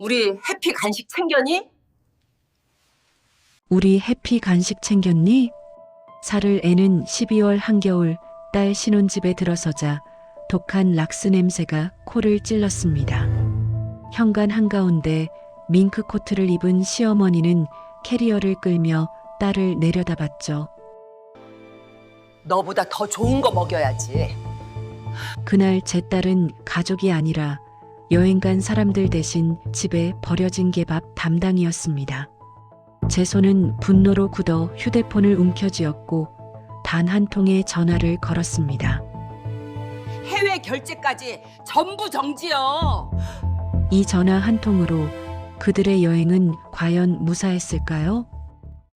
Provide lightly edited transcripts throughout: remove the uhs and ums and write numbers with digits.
우리 해피 간식 챙겼니? 우리 해피 간식 챙겼니? 살을 애는 12월 한겨울 딸 신혼집에 들어서자 독한 락스 냄새가 코를 찔렀습니다. 현관 한가운데 밍크 코트를 입은 시어머니는 캐리어를 끌며 딸을 내려다봤죠. 너보다 더 좋은 거 먹여야지. 그날 제 딸은 가족이 아니라 여행 간 사람들 대신 집에 버려진 개밥 담당이었습니다. 제 손은 분노로 굳어 휴대폰을 움켜쥐었고 단 한 통의 전화를 걸었습니다. 해외 결제까지 전부 정지요. 이 전화 한 통으로 그들의 여행은 과연 무사했을까요?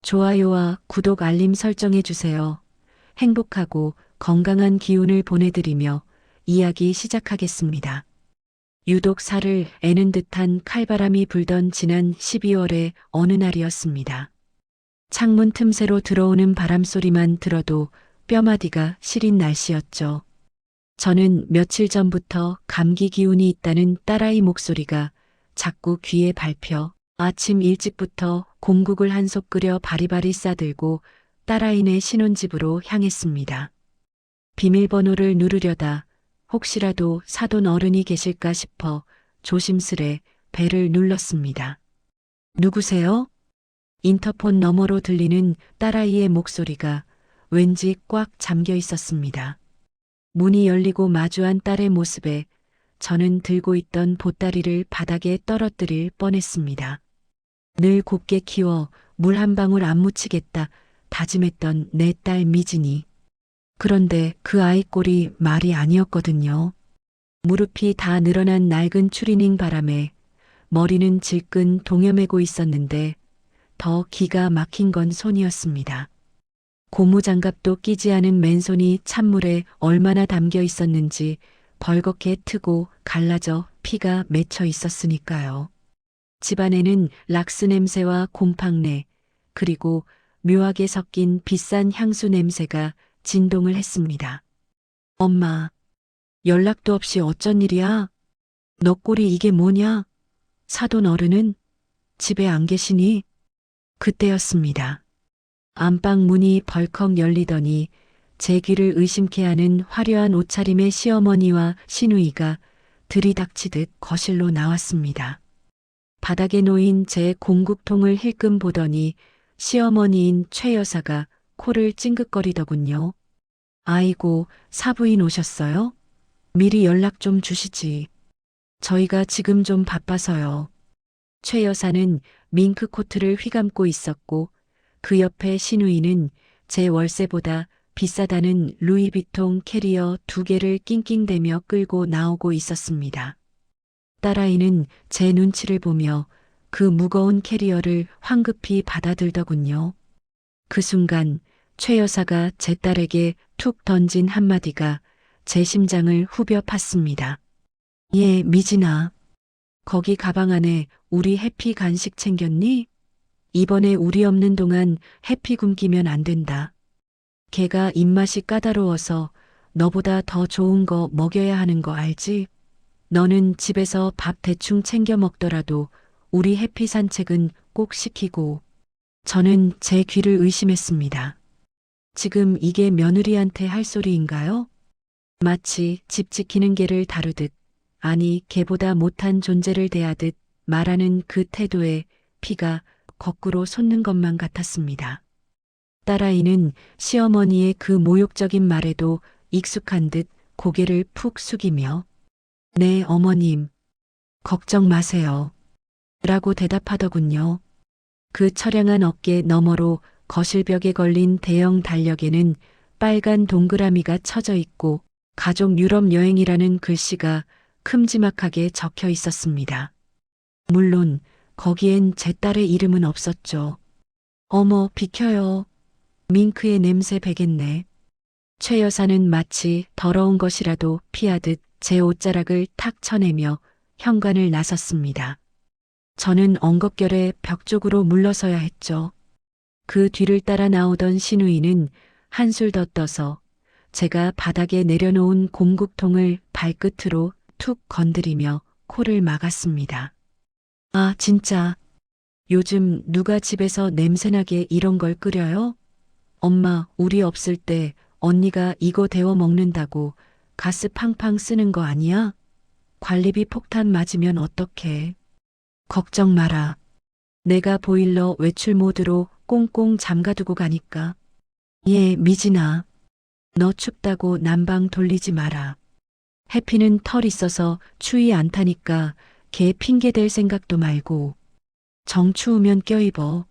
좋아요와 구독 알림 설정해 주세요. 행복하고 건강한 기운을 보내드리며 이야기 시작하겠습니다. 유독 살을 애는 듯한 칼바람이 불던 지난 12월의 어느 날이었습니다. 창문 틈새로 들어오는 바람소리만 들어도 뼈마디가 시린 날씨였죠. 저는 며칠 전부터 감기 기운이 있다는 딸아이 목소리가 자꾸 귀에 밟혀 아침 일찍부터 곰국을 한 솥 끓여 바리바리 싸들고 딸아이네 신혼집으로 향했습니다. 비밀번호를 누르려다 혹시라도 사돈 어른이 계실까 싶어 조심스레 벨을 눌렀습니다. 누구세요? 인터폰 너머로 들리는 딸아이의 목소리가 왠지 꽉 잠겨 있었습니다. 문이 열리고 마주한 딸의 모습에 저는 들고 있던 보따리를 바닥에 떨어뜨릴 뻔했습니다. 늘 곱게 키워 물 한 방울 안 묻히겠다 다짐했던 내 딸 미진이. 그런데 그 아이 꼴이 말이 아니었거든요. 무릎이 다 늘어난 낡은 추리닝 바람에 머리는 질끈 동여매고 있었는데 더 기가 막힌 건 손이었습니다. 고무장갑도 끼지 않은 맨손이 찬물에 얼마나 담겨 있었는지 벌겋게 트고 갈라져 피가 맺혀 있었으니까요. 집안에는 락스 냄새와 곰팡내 그리고 묘하게 섞인 비싼 향수 냄새가 진동을 했습니다. 엄마, 연락도 없이 어쩐 일이야? 너 꼴이 이게 뭐냐? 사돈 어른은 집에 안 계시니? 그때였습니다. 안방 문이 벌컥 열리더니 제 귀를 의심케 하는 화려한 옷차림의 시어머니와 시누이가 들이닥치듯 거실로 나왔습니다. 바닥에 놓인 제 공국통을 힐끔 보더니 시어머니인 최 여사가 코를 찡긋거리더군요. 아이고, 사부인 오셨어요? 미리 연락 좀 주시지. 저희가 지금 좀 바빠서요. 최 여사는 밍크 코트를 휘감고 있었고 그 옆에 시누이는 제 월세보다 비싸다는 루이비통 캐리어 2개를 낑낑대며 끌고 나오고 있었습니다. 딸아이는 제 눈치를 보며 그 무거운 캐리어를 황급히 받아들더군요. 그 순간 최 여사가 제 딸에게 툭 던진 한마디가 제 심장을 후벼 팠습니다. 예, 미진아. 거기 가방 안에 우리 해피 간식 챙겼니? 이번에 우리 없는 동안 해피 굶기면 안 된다. 걔가 입맛이 까다로워서 너보다 더 좋은 거 먹여야 하는 거 알지? 너는 집에서 밥 대충 챙겨 먹더라도 우리 해피 산책은 꼭 시키고. 저는 제 귀를 의심했습니다. 지금 이게 며느리한테 할 소리인가요? 마치 집 지키는 개를 다루듯, 아니 개보다 못한 존재를 대하듯 말하는 그 태도에 피가 거꾸로 솟는 것만 같았습니다. 딸아이는 시어머니의 그 모욕적인 말에도 익숙한 듯 고개를 푹 숙이며 네, 어머님. 걱정 마세요. 라고 대답하더군요. 그 처량한 어깨 너머로 거실벽에 걸린 대형 달력에는 빨간 동그라미가 쳐져 있고 가족 유럽 여행이라는 글씨가 큼지막하게 적혀 있었습니다. 물론 거기엔 제 딸의 이름은 없었죠. 어머, 비켜요. 밍크의 냄새 배겠네. 최 여사는 마치 더러운 것이라도 피하듯 제 옷자락을 탁 쳐내며 현관을 나섰습니다. 저는 엉겁결에 벽 쪽으로 물러서야 했죠. 그 뒤를 따라 나오던 시누이는 한술 더 떠서 제가 바닥에 내려놓은 곰국통을 발끝으로 툭 건드리며 코를 막았습니다. 아, 진짜. 요즘 누가 집에서 냄새나게 이런 걸 끓여요? 엄마, 우리 없을 때 언니가 이거 데워 먹는다고 가스 팡팡 쓰는 거 아니야? 관리비 폭탄 맞으면 어떡해? 걱정 마라. 내가 보일러 외출 모드로 꽁꽁 잠가두고 가니까. 예, 미진아. 너 춥다고 난방 돌리지 마라. 해피는 털 있어서 추위 안 타니까 걔 핑계 댈 생각도 말고. 정 추우면 껴입어.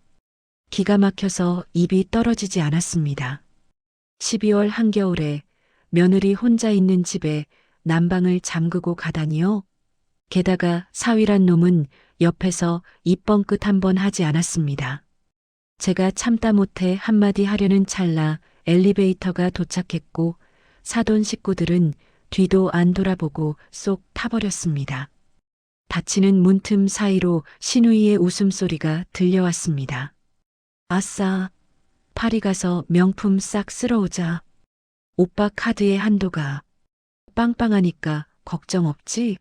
기가 막혀서 입이 떨어지지 않았습니다. 12월 한겨울에 며느리 혼자 있는 집에 난방을 잠그고 가다니요. 게다가 사위란 놈은 옆에서 입번끝 한번 하지 않았습니다. 제가 참다 못해 한마디 하려는 찰나 엘리베이터가 도착했고 사돈 식구들은 뒤도 안 돌아보고 쏙 타버렸습니다. 닫히는 문틈 사이로 신우이의 웃음소리가 들려왔습니다. 아싸, 파리 가서 명품 싹 쓸어오자. 오빠 카드의 한도가 빵빵하니까 걱정 없지?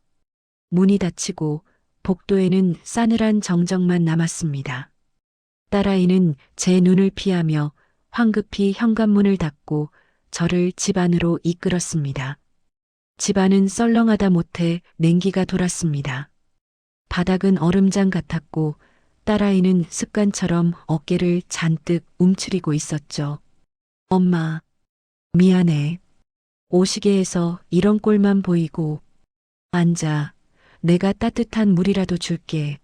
문이 닫히고 복도에는 싸늘한 정적만 남았습니다. 딸아이는 제 눈을 피하며 황급히 현관문을 닫고 저를 집 안으로 이끌었습니다. 집 안은 썰렁하다 못해 냉기가 돌았습니다. 바닥은 얼음장 같았고 딸아이는 습관처럼 어깨를 잔뜩 움츠리고 있었죠. 엄마, 미안해. 오시게해서 이런 꼴만 보이고. 앉아. 내가 따뜻한 물이라도 줄게.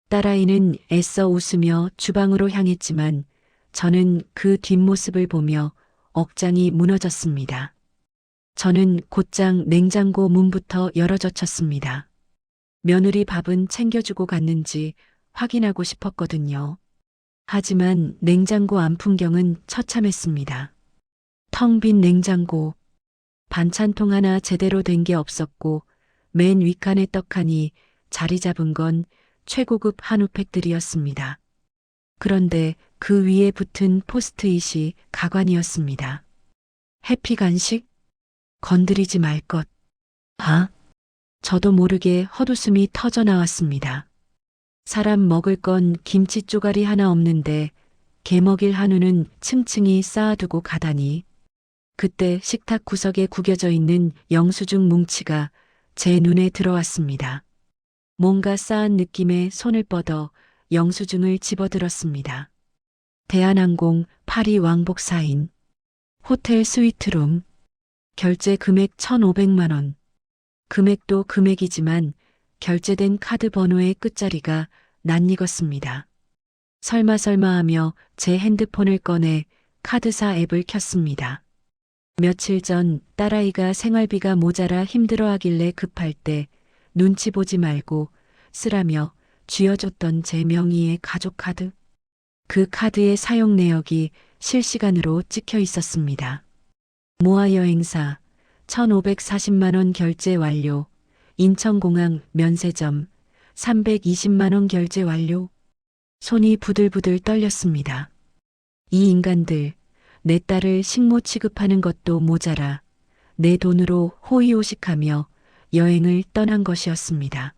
딸아이는 애써 웃으며 주방으로 향했지만 저는 그 뒷모습을 보며 억장이 무너졌습니다. 저는 곧장 냉장고 문부터 열어젖혔습니다. 며느리 밥은 챙겨주고 갔는지 확인하고 싶었거든요. 하지만 냉장고 안 풍경은 처참했습니다. 텅 빈 냉장고, 반찬통 하나 제대로 된 게 없었고 맨 윗칸의 떡하니 자리 잡은 건 최고급 한우팩들이었습니다. 그런데 그 위에 붙은 포스트잇이 가관이었습니다. 해피 간식? 건드리지 말 것. 아? 저도 모르게 헛웃음이 터져 나왔습니다. 사람 먹을 건 김치 쪼가리 하나 없는데 개 먹일 한우는 층층이 쌓아두고 가다니. 그때 식탁 구석에 구겨져 있는 영수증 뭉치가 제 눈에 들어왔습니다. 뭔가 싸한 느낌에 손을 뻗어 영수증을 집어들었습니다. 대한항공 파리 왕복 4인. 호텔 스위트룸. 결제 금액 1,500만 원. 금액도 금액이지만 결제된 카드 번호의 끝자리가 낯익었습니다. 설마 하며 제 핸드폰을 꺼내 카드사 앱을 켰습니다. 며칠 전 딸아이가 생활비가 모자라 힘들어하길래 급할 때 눈치 보지 말고 쓰라며 쥐어줬던 제 명의의 가족카드. 그 카드의 사용 내역이 실시간으로 찍혀 있었습니다. 모아 여행사 1,540만 원 결제 완료. 인천공항 면세점 320만 원 결제 완료. 손이 부들부들 떨렸습니다. 이 인간들, 내 딸을 식모 취급하는 것도 모자라 내 돈으로 호의호식하며 여행을 떠난 것이었습니다.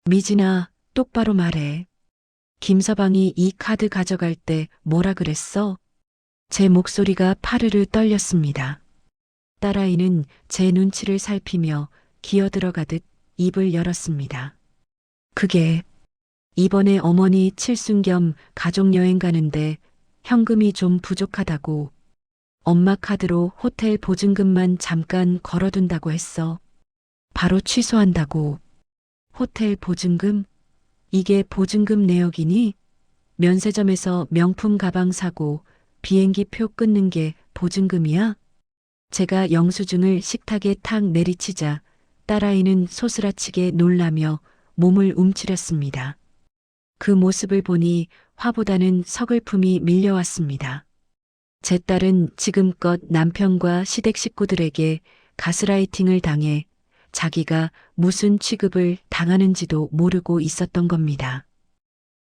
미진아, 똑바로 말해. 김서방이 이 카드 가져갈 때 뭐라 그랬어? 제 목소리가 파르르 떨렸습니다. 딸아이는 제 눈치를 살피며 기어들어가듯 입을 열었습니다. 그게 이번에 어머니 칠순 겸 가족여행 가는데 현금이 좀 부족하다고 엄마 카드로 호텔 보증금만 잠깐 걸어둔다고 했어. 바로 취소한다고. 호텔 보증금? 이게 보증금 내역이니? 면세점에서 명품 가방 사고 비행기 표 끊는 게 보증금이야? 제가 영수증을 식탁에 탁 내리치자 딸아이는 소스라치게 놀라며 몸을 움츠렸습니다. 그 모습을 보니 화보다는 서글픔이 밀려왔습니다. 제 딸은 지금껏 남편과 시댁 식구들에게 가스라이팅을 당해 자기가 무슨 취급을 당하는지도 모르고 있었던 겁니다.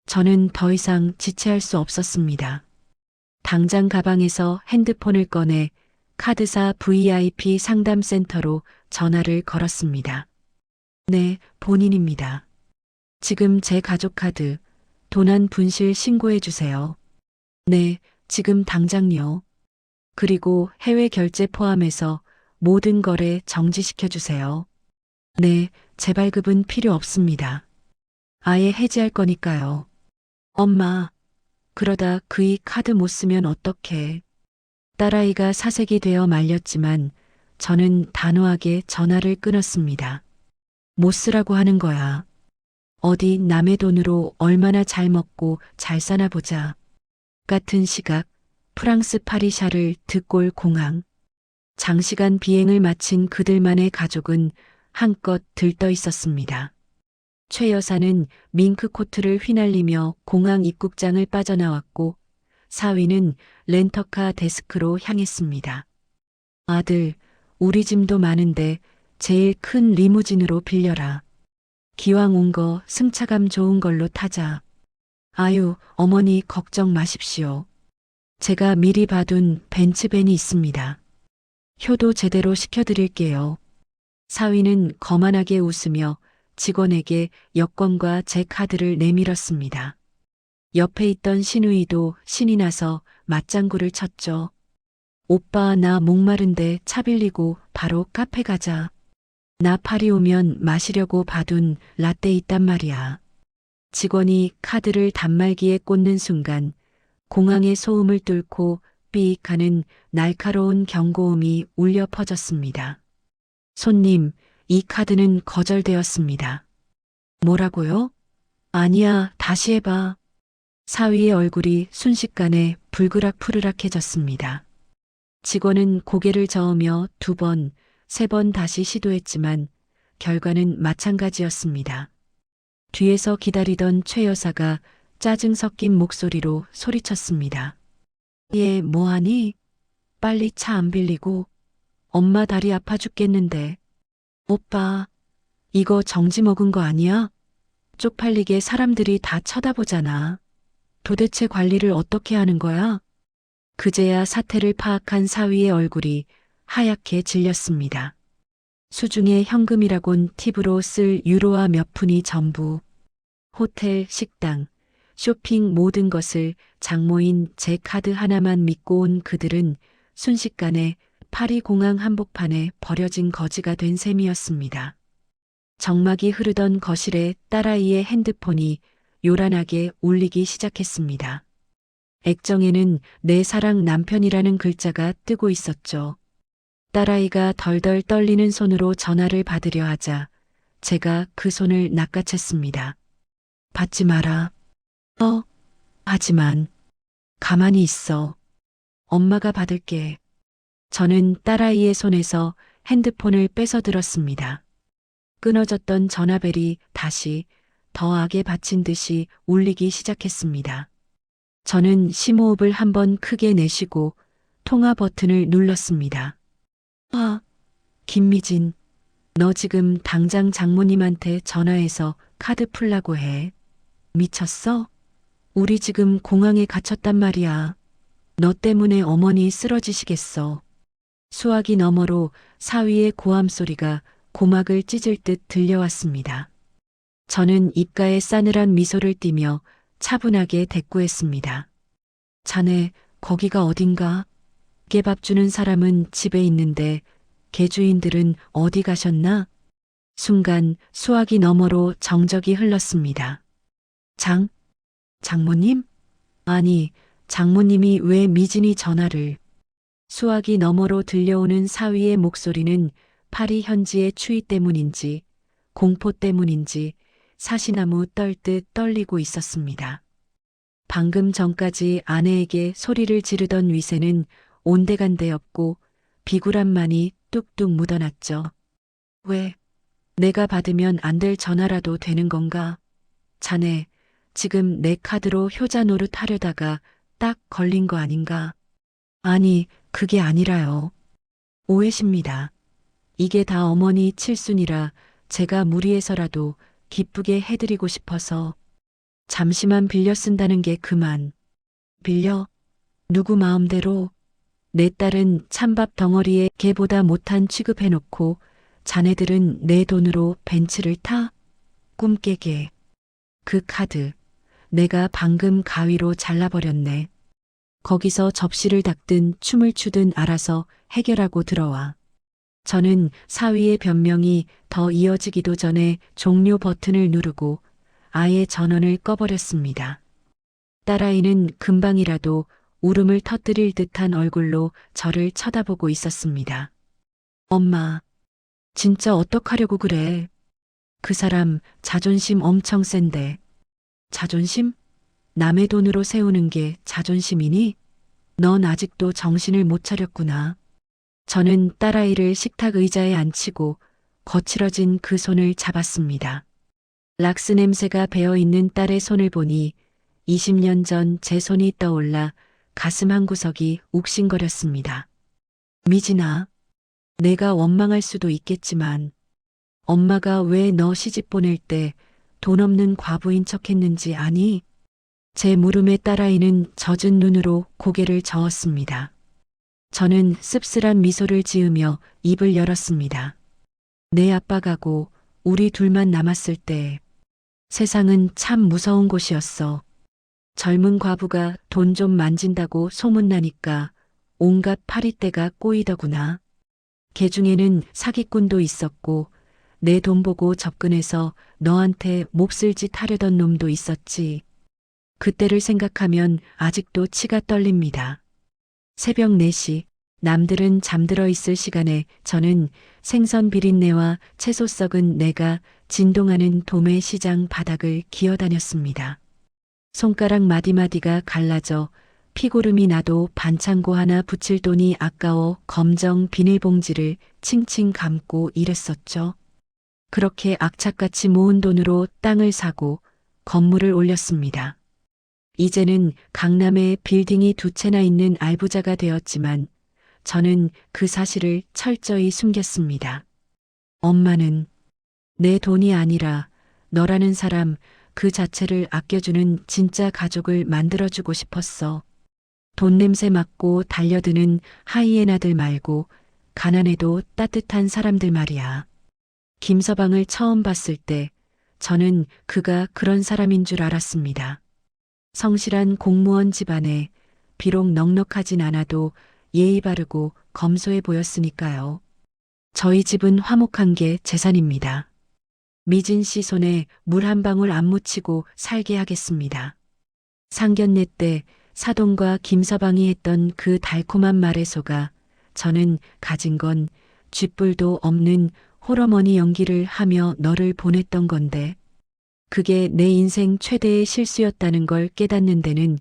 저는 더 이상 지체할 수 없었습니다. 당장 가방에서 핸드폰을 꺼내 카드사 VIP 상담센터로 전화를 걸었습니다. 네, 본인입니다. 지금 제 가족 카드 도난 분실 신고해 주세요. 네, 지금 당장요. 그리고 해외 결제 포함해서 모든 거래 정지시켜 주세요. 네, 재발급은 필요 없습니다. 아예 해지할 거니까요. 엄마, 그러다 그이 카드 못 쓰면 어떡해. 딸아이가 사색이 되어 말렸지만 저는 단호하게 전화를 끊었습니다. 못 쓰라고 하는 거야. 어디 남의 돈으로 얼마나 잘 먹고 잘 사나 보자. 같은 시각 프랑스 파리 샤를 드골 공항. 장시간 비행을 마친 그들만의 가족은 한껏 들떠 있었습니다. 최 여사는 밍크 코트를 휘날리며 공항 입국장을 빠져나왔고 사위는 렌터카 데스크로 향했습니다. 아들, 우리 짐도 많은데 제일 큰 리무진으로 빌려라. 기왕 온 거 승차감 좋은 걸로 타자. 아유, 어머니 걱정 마십시오. 제가 미리 봐둔 벤츠벤이 있습니다. 효도 제대로 시켜드릴게요. 사위는 거만하게 웃으며 직원에게 여권과 제 카드를 내밀었습니다. 옆에 있던 신우이도 신이 나서 맞장구를 쳤죠. 오빠, 나 목마른데 차 빌리고 바로 카페 가자. 나 파리 오면 마시려고 봐둔 라떼 있단 말이야. 직원이 카드를 단말기에 꽂는 순간 공항의 소음을 뚫고 삐익 하는 날카로운 경고음이 울려 퍼졌습니다. 손님, 이 카드는 거절되었습니다. 뭐라고요? 아니야, 다시 해봐. 사위의 얼굴이 순식간에 불그락푸르락해졌습니다. 직원은 고개를 저으며 2번, 3번 다시 시도했지만 결과는 마찬가지였습니다. 뒤에서 기다리던 최 여사가 짜증 섞인 목소리로 소리쳤습니다. 얘 뭐하니? 빨리 차 안 빌리고. 엄마 다리 아파 죽겠는데. 오빠, 이거 정지 먹은 거 아니야? 쪽팔리게 사람들이 다 쳐다보잖아. 도대체 관리를 어떻게 하는 거야? 그제야 사태를 파악한 사위의 얼굴이 하얗게 질렸습니다. 수중에 현금이라곤 팁으로 쓸 유로와 몇 푼이 전부. 호텔, 식당, 쇼핑 모든 것을 장모인 제 카드 하나만 믿고 온 그들은 순식간에 파리 공항 한복판에 버려진 거지가 된 셈이었습니다. 정막이 흐르던 거실에 딸아이의 핸드폰이 요란하게 울리기 시작했습니다. 액정에는 내 사랑 남편이라는 글자가 뜨고 있었죠. 딸아이가 덜덜 떨리는 손으로 전화를 받으려 하자 제가 그 손을 낚아챘습니다. 받지 마라. 하지만 가만히 있어. 엄마가 받을게. 저는 딸아이의 손에서 핸드폰을 뺏어 들었습니다. 끊어졌던 전화벨이 다시 더 악에 받친 듯이 울리기 시작했습니다. 저는 심호흡을 한번 크게 내쉬고 통화 버튼을 눌렀습니다. 김미진, 너 지금 당장 장모님한테 전화해서 카드 풀라고 해. 미쳤어? 우리 지금 공항에 갇혔단 말이야. 너 때문에 어머니 쓰러지시겠어. 수화기 너머로 사위의 고함 소리가 고막을 찢을 듯 들려왔습니다. 저는 입가에 싸늘한 미소를 띠며 차분하게 대꾸했습니다. 자네, 거기가 어딘가? 깨밥 주는 사람은 집에 있는데 개주인들은 어디 가셨나? 순간 수화기 너머로 정적이 흘렀습니다. 장모님? 아니, 장모님이 왜 미진이 전화를. 수화기 너머로 들려오는 사위의 목소리는 파리 현지의 추위 때문인지 공포 때문인지 사시나무 떨듯 떨리고 있었습니다. 방금 전까지 아내에게 소리를 지르던 위세는 온데간데없고 비굴함만이 뚝뚝 묻어났죠. 왜? 내가 받으면 안 될 전화라도 되는 건가? 자네, 지금 내 카드로 효자 노릇하려다가 딱 걸린 거 아닌가? 아니, 그게 아니라요. 오해십니다. 이게 다 어머니 칠순이라 제가 무리해서라도 기쁘게 해드리고 싶어서 잠시만 빌려 쓴다는 게 그만. 빌려? 누구 마음대로? 내 딸은 찬밥 덩어리에 개보다 못한 취급해놓고 자네들은 내 돈으로 벤츠를 타? 꿈 깨게. 그 카드, 내가 방금 가위로 잘라버렸네. 거기서 접시를 닦든 춤을 추든 알아서 해결하고 들어와. 저는 사위의 변명이 더 이어지기도 전에 종료 버튼을 누르고 아예 전원을 꺼버렸습니다. 딸아이는 금방이라도 울음을 터뜨릴 듯한 얼굴로 저를 쳐다보고 있었습니다. 엄마, 진짜 어떡하려고 그래? 그 사람 자존심 엄청 센데. 자존심? 남의 돈으로 세우는 게 자존심이니? 넌 아직도 정신을 못 차렸구나. 저는 딸아이를 식탁 의자에 앉히고 거칠어진 그 손을 잡았습니다. 락스 냄새가 배어있는 딸의 손을 보니 20년 전 제 손이 떠올라 가슴 한구석이 욱신거렸습니다. 미진아, 내가 원망할 수도 있겠지만 엄마가 왜 너 시집 보낼 때 돈 없는 과부인 척했는지 아니? 제 물음에 딸아이는 젖은 눈으로 고개를 저었습니다. 저는 씁쓸한 미소를 지으며 입을 열었습니다. 내 아빠 가고 우리 둘만 남았을 때 세상은 참 무서운 곳이었어. 젊은 과부가 돈 좀 만진다고 소문나니까 온갖 파리떼가 꼬이더구나. 개 중에는 사기꾼도 있었고 내 돈 보고 접근해서 너한테 몹쓸 짓 하려던 놈도 있었지. 그때를 생각하면 아직도 치가 떨립니다. 새벽 4시, 남들은 잠들어 있을 시간에 저는 생선 비린내와 채소 썩은 내가 진동하는 도매 시장 바닥을 기어다녔습니다. 손가락 마디마디가 갈라져 피고름이 나도 반창고 하나 붙일 돈이 아까워 검정 비닐봉지를 칭칭 감고 일했었죠. 그렇게 악착같이 모은 돈으로 땅을 사고 건물을 올렸습니다. 이제는 강남에 빌딩이 2채나 있는 알부자가 되었지만 저는 그 사실을 철저히 숨겼습니다. 엄마는 내 돈이 아니라 너라는 사람 그 자체를 아껴주는 진짜 가족을 만들어주고 싶었어. 돈 냄새 맡고 달려드는 하이에나들 말고 가난해도 따뜻한 사람들 말이야. 김서방을 처음 봤을 때 저는 그가 그런 사람인 줄 알았습니다. 성실한 공무원 집안에 비록 넉넉하진 않아도 예의 바르고 검소해 보였으니까요. 저희 집은 화목한 게 재산입니다. 미진 씨 손에 물 한 방울 안 묻히고 살게 하겠습니다. 상견례 때 사돈과 김서방이 했던 그 달콤한 말에 속아 저는 가진 건 쥐뿔도 없는 홀어머니 연기를 하며 너를 보냈던 건데 그게 내 인생 최대의 실수였다는 걸 깨닫는 데는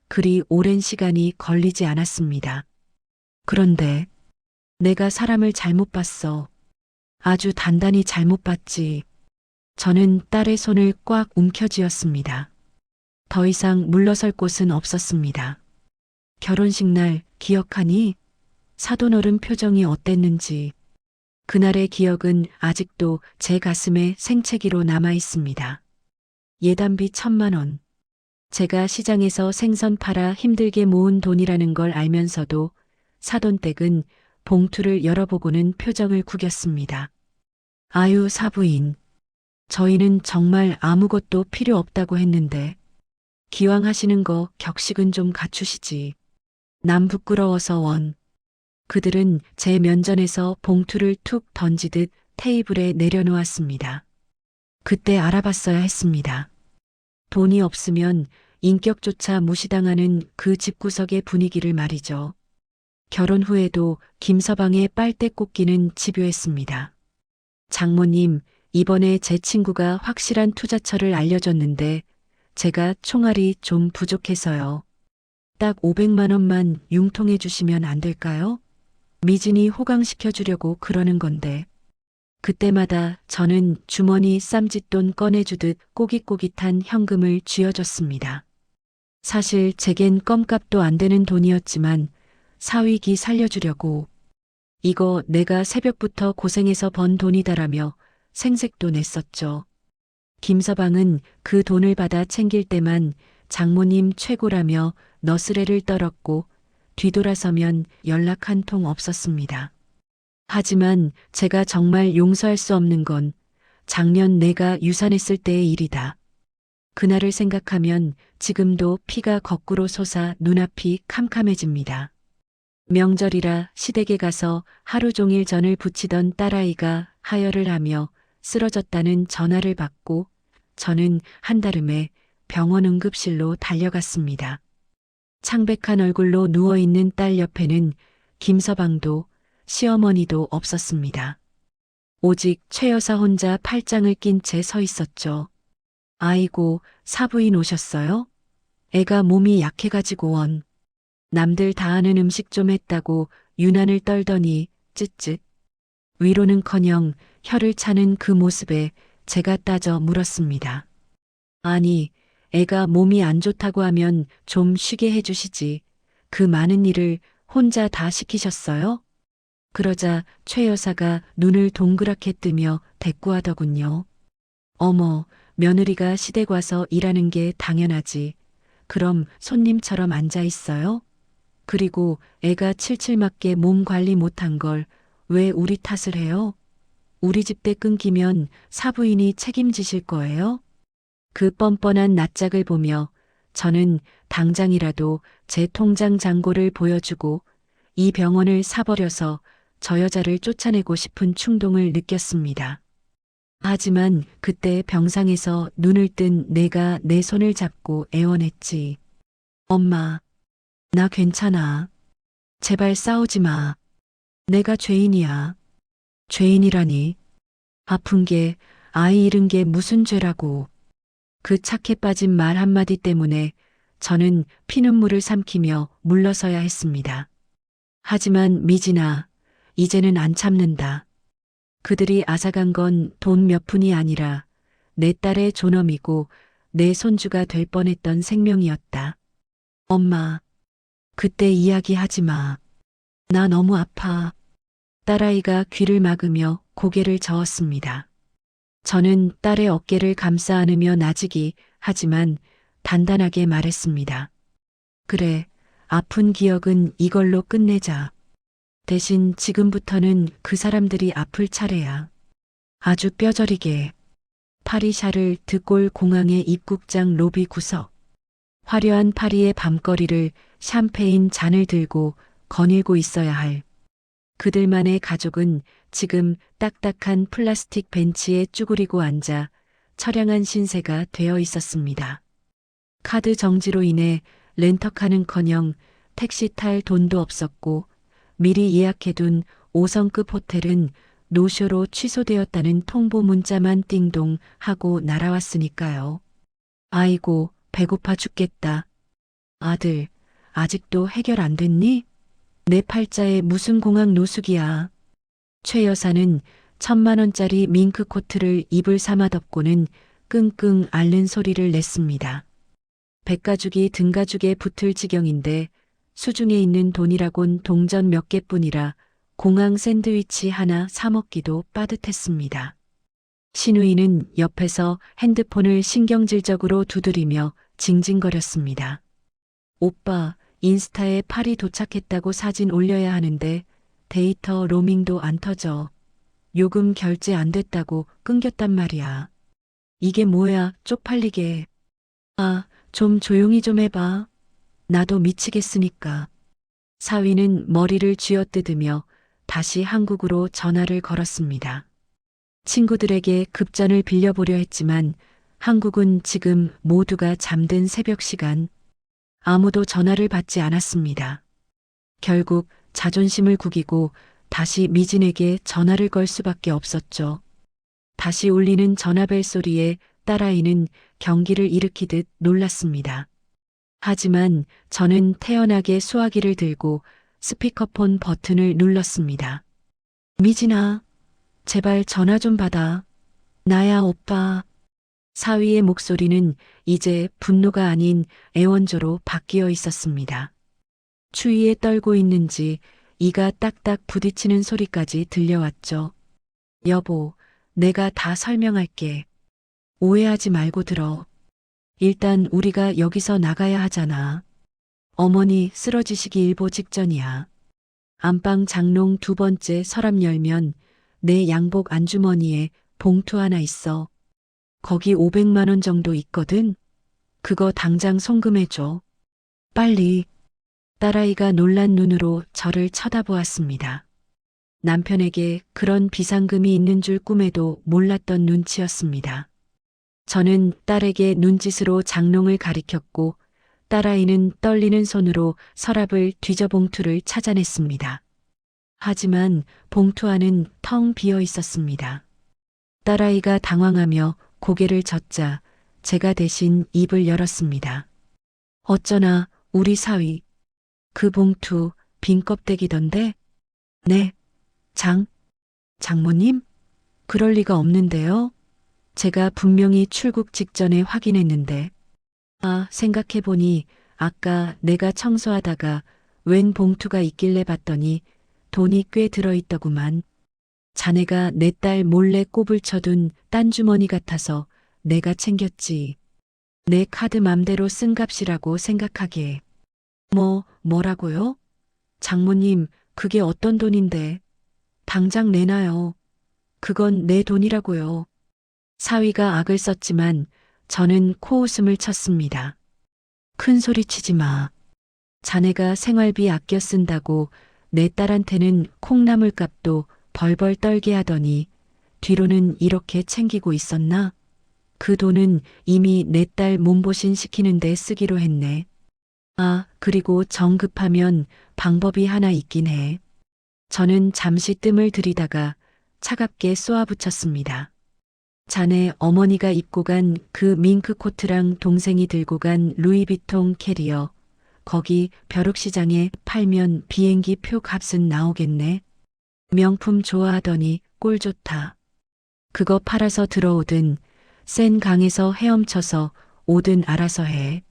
그리 오랜 시간이 걸리지 않았습니다. 그런데 내가 사람을 잘못 봤어. 아주 단단히 잘못 봤지. 저는 딸의 손을 꽉 움켜쥐었습니다. 더 이상 물러설 곳은 없었습니다. 결혼식 날 기억하니? 사돈어른 표정이 어땠는지. 그날의 기억은 아직도 제 가슴에 생채기로 남아 있습니다. 예단비 1,000만 원. 제가 시장에서 생선 팔아 힘들게 모은 돈이라는 걸 알면서도 사돈댁은 봉투를 열어보고는 표정을 구겼습니다. 아유 사부인. 저희는 정말 아무것도 필요 없다고 했는데 기왕 하시는 거 격식은 좀 갖추시지. 남 부끄러워서 원. 그들은 제 면전에서 봉투를 툭 던지듯 테이블에 내려놓았습니다. 그때 알아봤어야 했습니다. 돈이 없으면 인격조차 무시당하는 그 집구석의 분위기를 말이죠. 결혼 후에도 김서방의 빨대 꽂기는 집요했습니다. 장모님, 이번에 제 친구가 확실한 투자처를 알려줬는데 제가 총알이 좀 부족해서요. 딱 500만 원만 융통해 주시면 안 될까요? 미진이 호강시켜 주려고 그러는 건데. 그때마다 저는 주머니 쌈짓돈 꺼내주듯 꼬깃꼬깃한 현금을 쥐어줬습니다. 사실 제겐 껌값도 안 되는 돈이었지만 사위기 살려주려고. 이거 내가 새벽부터 고생해서 번 돈이다라며 생색도 냈었죠. 김서방은 그 돈을 받아 챙길 때만 장모님 최고라며 너스레를 떨었고 뒤돌아서면 연락 한 통 없었습니다. 하지만 제가 정말 용서할 수 없는 건 작년 내가 유산했을 때의 일이다. 그날을 생각하면 지금도 피가 거꾸로 솟아 눈앞이 캄캄해집니다. 명절이라 시댁에 가서 하루 종일 전을 부치던 딸아이가 하혈을 하며 쓰러졌다는 전화를 받고 저는 한달음에 병원 응급실로 달려갔습니다. 창백한 얼굴로 누워있는 딸 옆에는 김서방도 시어머니도 없었습니다. 오직 최 여사 혼자 팔짱을 낀 채 서 있었죠. 아이고, 사부인 오셨어요? 애가 몸이 약해가지고 원. 남들 다 아는 음식 좀 했다고 유난을 떨더니 쯧쯧. 위로는커녕 혀를 차는 그 모습에 제가 따져 물었습니다. 아니, 애가 몸이 안 좋다고 하면 좀 쉬게 해주시지. 그 많은 일을 혼자 다 시키셨어요? 그러자 최 여사가 눈을 동그랗게 뜨며 대꾸하더군요. 어머, 며느리가 시댁 와서 일하는 게 당연하지. 그럼 손님처럼 앉아 있어요? 그리고 애가 칠칠 맞게 몸 관리 못한 걸 왜 우리 탓을 해요? 우리 집대 끊기면 사부인이 책임지실 거예요? 그 뻔뻔한 낯짝을 보며 저는 당장이라도 제 통장 잔고를 보여주고 이 병원을 사버려서 저 여자를 쫓아내고 싶은 충동을 느꼈습니다. 하지만 그때 병상에서 눈을 뜬 내가 내 손을 잡고 애원했지. 엄마, 나 괜찮아. 제발 싸우지 마. 내가 죄인이야. 죄인이라니. 아픈 게 아이 잃은 게 무슨 죄라고. 그 착해 빠진 말 한마디 때문에 저는 피눈물을 삼키며 물러서야 했습니다. 하지만 미진아, 이제는 안 참는다. 그들이 앗아간 건 돈 몇 푼이 아니라 내 딸의 존엄이고 내 손주가 될 뻔했던 생명이었다. 엄마, 그때 이야기하지 마. 나 너무 아파. 딸아이가 귀를 막으며 고개를 저었습니다. 저는 딸의 어깨를 감싸 안으며 나지기 하지만 단단하게 말했습니다. 그래, 아픈 기억은 이걸로 끝내자. 대신 지금부터는 그 사람들이 아플 차례야. 아주 뼈저리게. 파리샤를 드골 공항의 입국장 로비 구석. 화려한 파리의 밤거리를 샴페인 잔을 들고 거닐고 있어야 할 그들만의 가족은 지금 딱딱한 플라스틱 벤치에 쭈그리고 앉아 처량한 신세가 되어 있었습니다. 카드 정지로 인해 렌터카는커녕 택시 탈 돈도 없었고 미리 예약해둔 5성급 호텔은 노쇼로 취소되었다는 통보 문자만 띵동 하고 날아왔으니까요. 아이고, 배고파 죽겠다. 아들, 아직도 해결 안 됐니? 내 팔자에 무슨 공항 노숙이야. 최 여사는 1,000만 원짜리 밍크 코트를 이불 삼아 덮고는 끙끙 앓는 소리를 냈습니다. 백가죽이 등가죽에 붙을 지경인데 수중에 있는 돈이라곤 동전 몇 개뿐이라 공항 샌드위치 하나 사 먹기도 빠듯했습니다. 신우이는 옆에서 핸드폰을 신경질적으로 두드리며 징징거렸습니다. 오빠, 인스타에 파리 도착했다고 사진 올려야 하는데 데이터 로밍도 안 터져. 요금 결제 안 됐다고 끊겼단 말이야. 이게 뭐야, 쪽팔리게. 아, 좀 조용히 좀 해봐. 나도 미치겠으니까. 사위는 머리를 쥐어뜯으며 다시 한국으로 전화를 걸었습니다. 친구들에게 급전을 빌려보려 했지만 한국은 지금 모두가 잠든 새벽 시간. 아무도 전화를 받지 않았습니다. 결국 자존심을 구기고 다시 미진에게 전화를 걸 수밖에 없었죠. 다시 울리는 전화벨 소리에 딸아이는 경기를 일으키듯 놀랐습니다. 하지만 저는 태연하게 수화기를 들고 스피커폰 버튼을 눌렀습니다. 미진아, 제발 전화 좀 받아. 나야, 오빠. 사위의 목소리는 이제 분노가 아닌 애원조로 바뀌어 있었습니다. 추위에 떨고 있는지 이가 딱딱 부딪히는 소리까지 들려왔죠. 여보, 내가 다 설명할게. 오해하지 말고 들어. 일단 우리가 여기서 나가야 하잖아. 어머니 쓰러지시기 일보 직전이야. 안방 장롱 2번째 서랍 열면 내 양복 안주머니에 봉투 하나 있어. 거기 500만 원 정도 있거든. 그거 당장 송금해줘. 빨리. 딸아이가 놀란 눈으로 저를 쳐다보았습니다. 남편에게 그런 비상금이 있는 줄 꿈에도 몰랐던 눈치였습니다. 저는 딸에게 눈짓으로 장롱을 가리켰고 딸아이는 떨리는 손으로 서랍을 뒤져 봉투를 찾아냈습니다. 하지만 봉투 안은 텅 비어 있었습니다. 딸아이가 당황하며 고개를 젓자 제가 대신 입을 열었습니다. 어쩌나 우리 사위. 그 봉투 빈 껍데기던데? 네. 장모님? 그럴 리가 없는데요. 제가 분명히 출국 직전에 확인했는데. 생각해보니 아까 내가 청소하다가 웬 봉투가 있길래 봤더니 돈이 꽤 들어있더구만. 자네가 내 딸 몰래 꼽을 쳐둔 딴 주머니 같아서 내가 챙겼지. 내 카드 맘대로 쓴 값이라고 생각하기에. 뭐라고요? 장모님, 그게 어떤 돈인데? 당장 내놔요. 그건 내 돈이라고요. 사위가 악을 썼지만 저는 코웃음을 쳤습니다. 큰 소리 치지 마. 자네가 생활비 아껴 쓴다고 내 딸한테는 콩나물 값도 벌벌 떨게 하더니 뒤로는 이렇게 챙기고 있었나? 그 돈은 이미 내 딸 몸보신 시키는데 쓰기로 했네. 그리고 정 급하면 방법이 하나 있긴 해. 저는 잠시 뜸을 들이다가 차갑게 쏘아붙였습니다. 자네 어머니가 입고 간 그 밍크 코트랑 동생이 들고 간 루이비통 캐리어, 거기 벼룩시장에 팔면 비행기 표 값은 나오겠네. 명품 좋아하더니 꼴 좋다. 그거 팔아서 들어오든 센 강에서 헤엄쳐서 오든 알아서 해.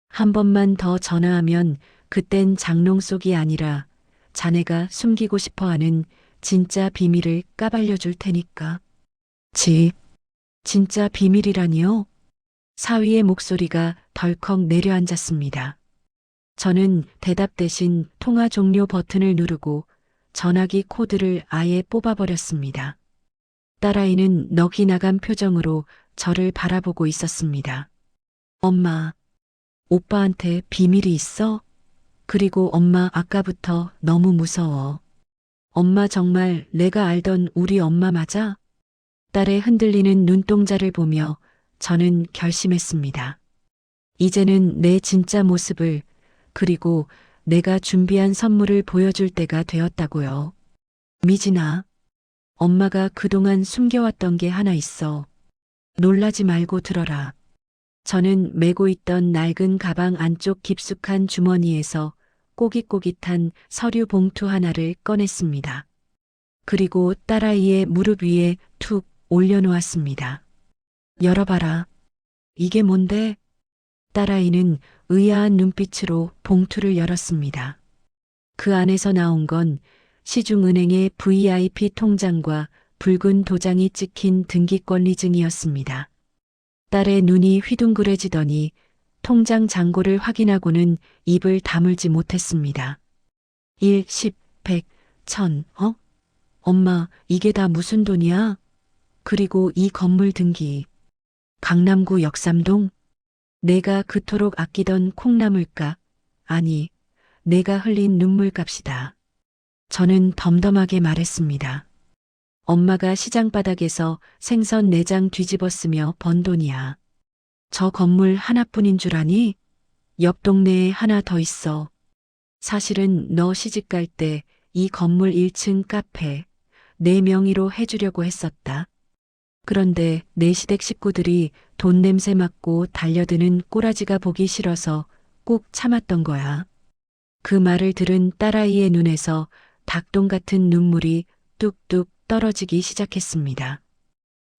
한 번만 더 전화하면 그땐 장롱 속이 아니라 자네가 숨기고 싶어하는 진짜 비밀을 까발려 줄 테니까. 진짜 비밀이라니요? 사위의 목소리가 덜컥 내려앉았습니다. 저는 대답 대신 통화 종료 버튼을 누르고 전화기 코드를 아예 뽑아버렸습니다. 딸아이는 넋이 나간 표정으로 저를 바라보고 있었습니다. 엄마, 오빠한테 비밀이 있어? 그리고 엄마 아까부터 너무 무서워. 엄마 정말 내가 알던 우리 엄마 맞아? 딸의 흔들리는 눈동자를 보며 저는 결심했습니다. 이제는 내 진짜 모습을, 그리고 내가 준비한 선물을 보여줄 때가 되었다고요. 미진아, 엄마가 그동안 숨겨왔던 게 하나 있어. 놀라지 말고 들어라. 저는 메고 있던 낡은 가방 안쪽 깊숙한 주머니에서 꼬깃꼬깃한 서류 봉투 하나를 꺼냈습니다. 그리고 딸아이의 무릎 위에 툭 올려놓았습니다. 열어봐라. 이게 뭔데? 딸아이는 의아한 눈빛으로 봉투를 열었습니다. 그 안에서 나온 건 시중은행의 VIP 통장과 붉은 도장이 찍힌 등기권리증이었습니다. 딸의 눈이 휘둥그레지더니 통장 잔고를 확인하고는 입을 다물지 못했습니다. 1, 10, 100, 1000, 엄마, 이게 다 무슨 돈이야? 그리고 이 건물 등기. 강남구 역삼동? 내가 그토록 아끼던 콩나물값, 아니, 내가 흘린 눈물값이다. 저는 덤덤하게 말했습니다. 엄마가 시장 바닥에서 생선 4장 뒤집었으며 번 돈이야. 저 건물 하나뿐인 줄 아니? 옆 동네에 하나 더 있어. 사실은 너 시집갈 때 이 건물 1층 카페 내 명의로 해주려고 했었다. 그런데 내 시댁 식구들이 돈 냄새 맡고 달려드는 꼬라지가 보기 싫어서 꾹 참았던 거야. 그 말을 들은 딸아이의 눈에서 닭똥 같은 눈물이 뚝뚝 떨어지기 시작했습니다.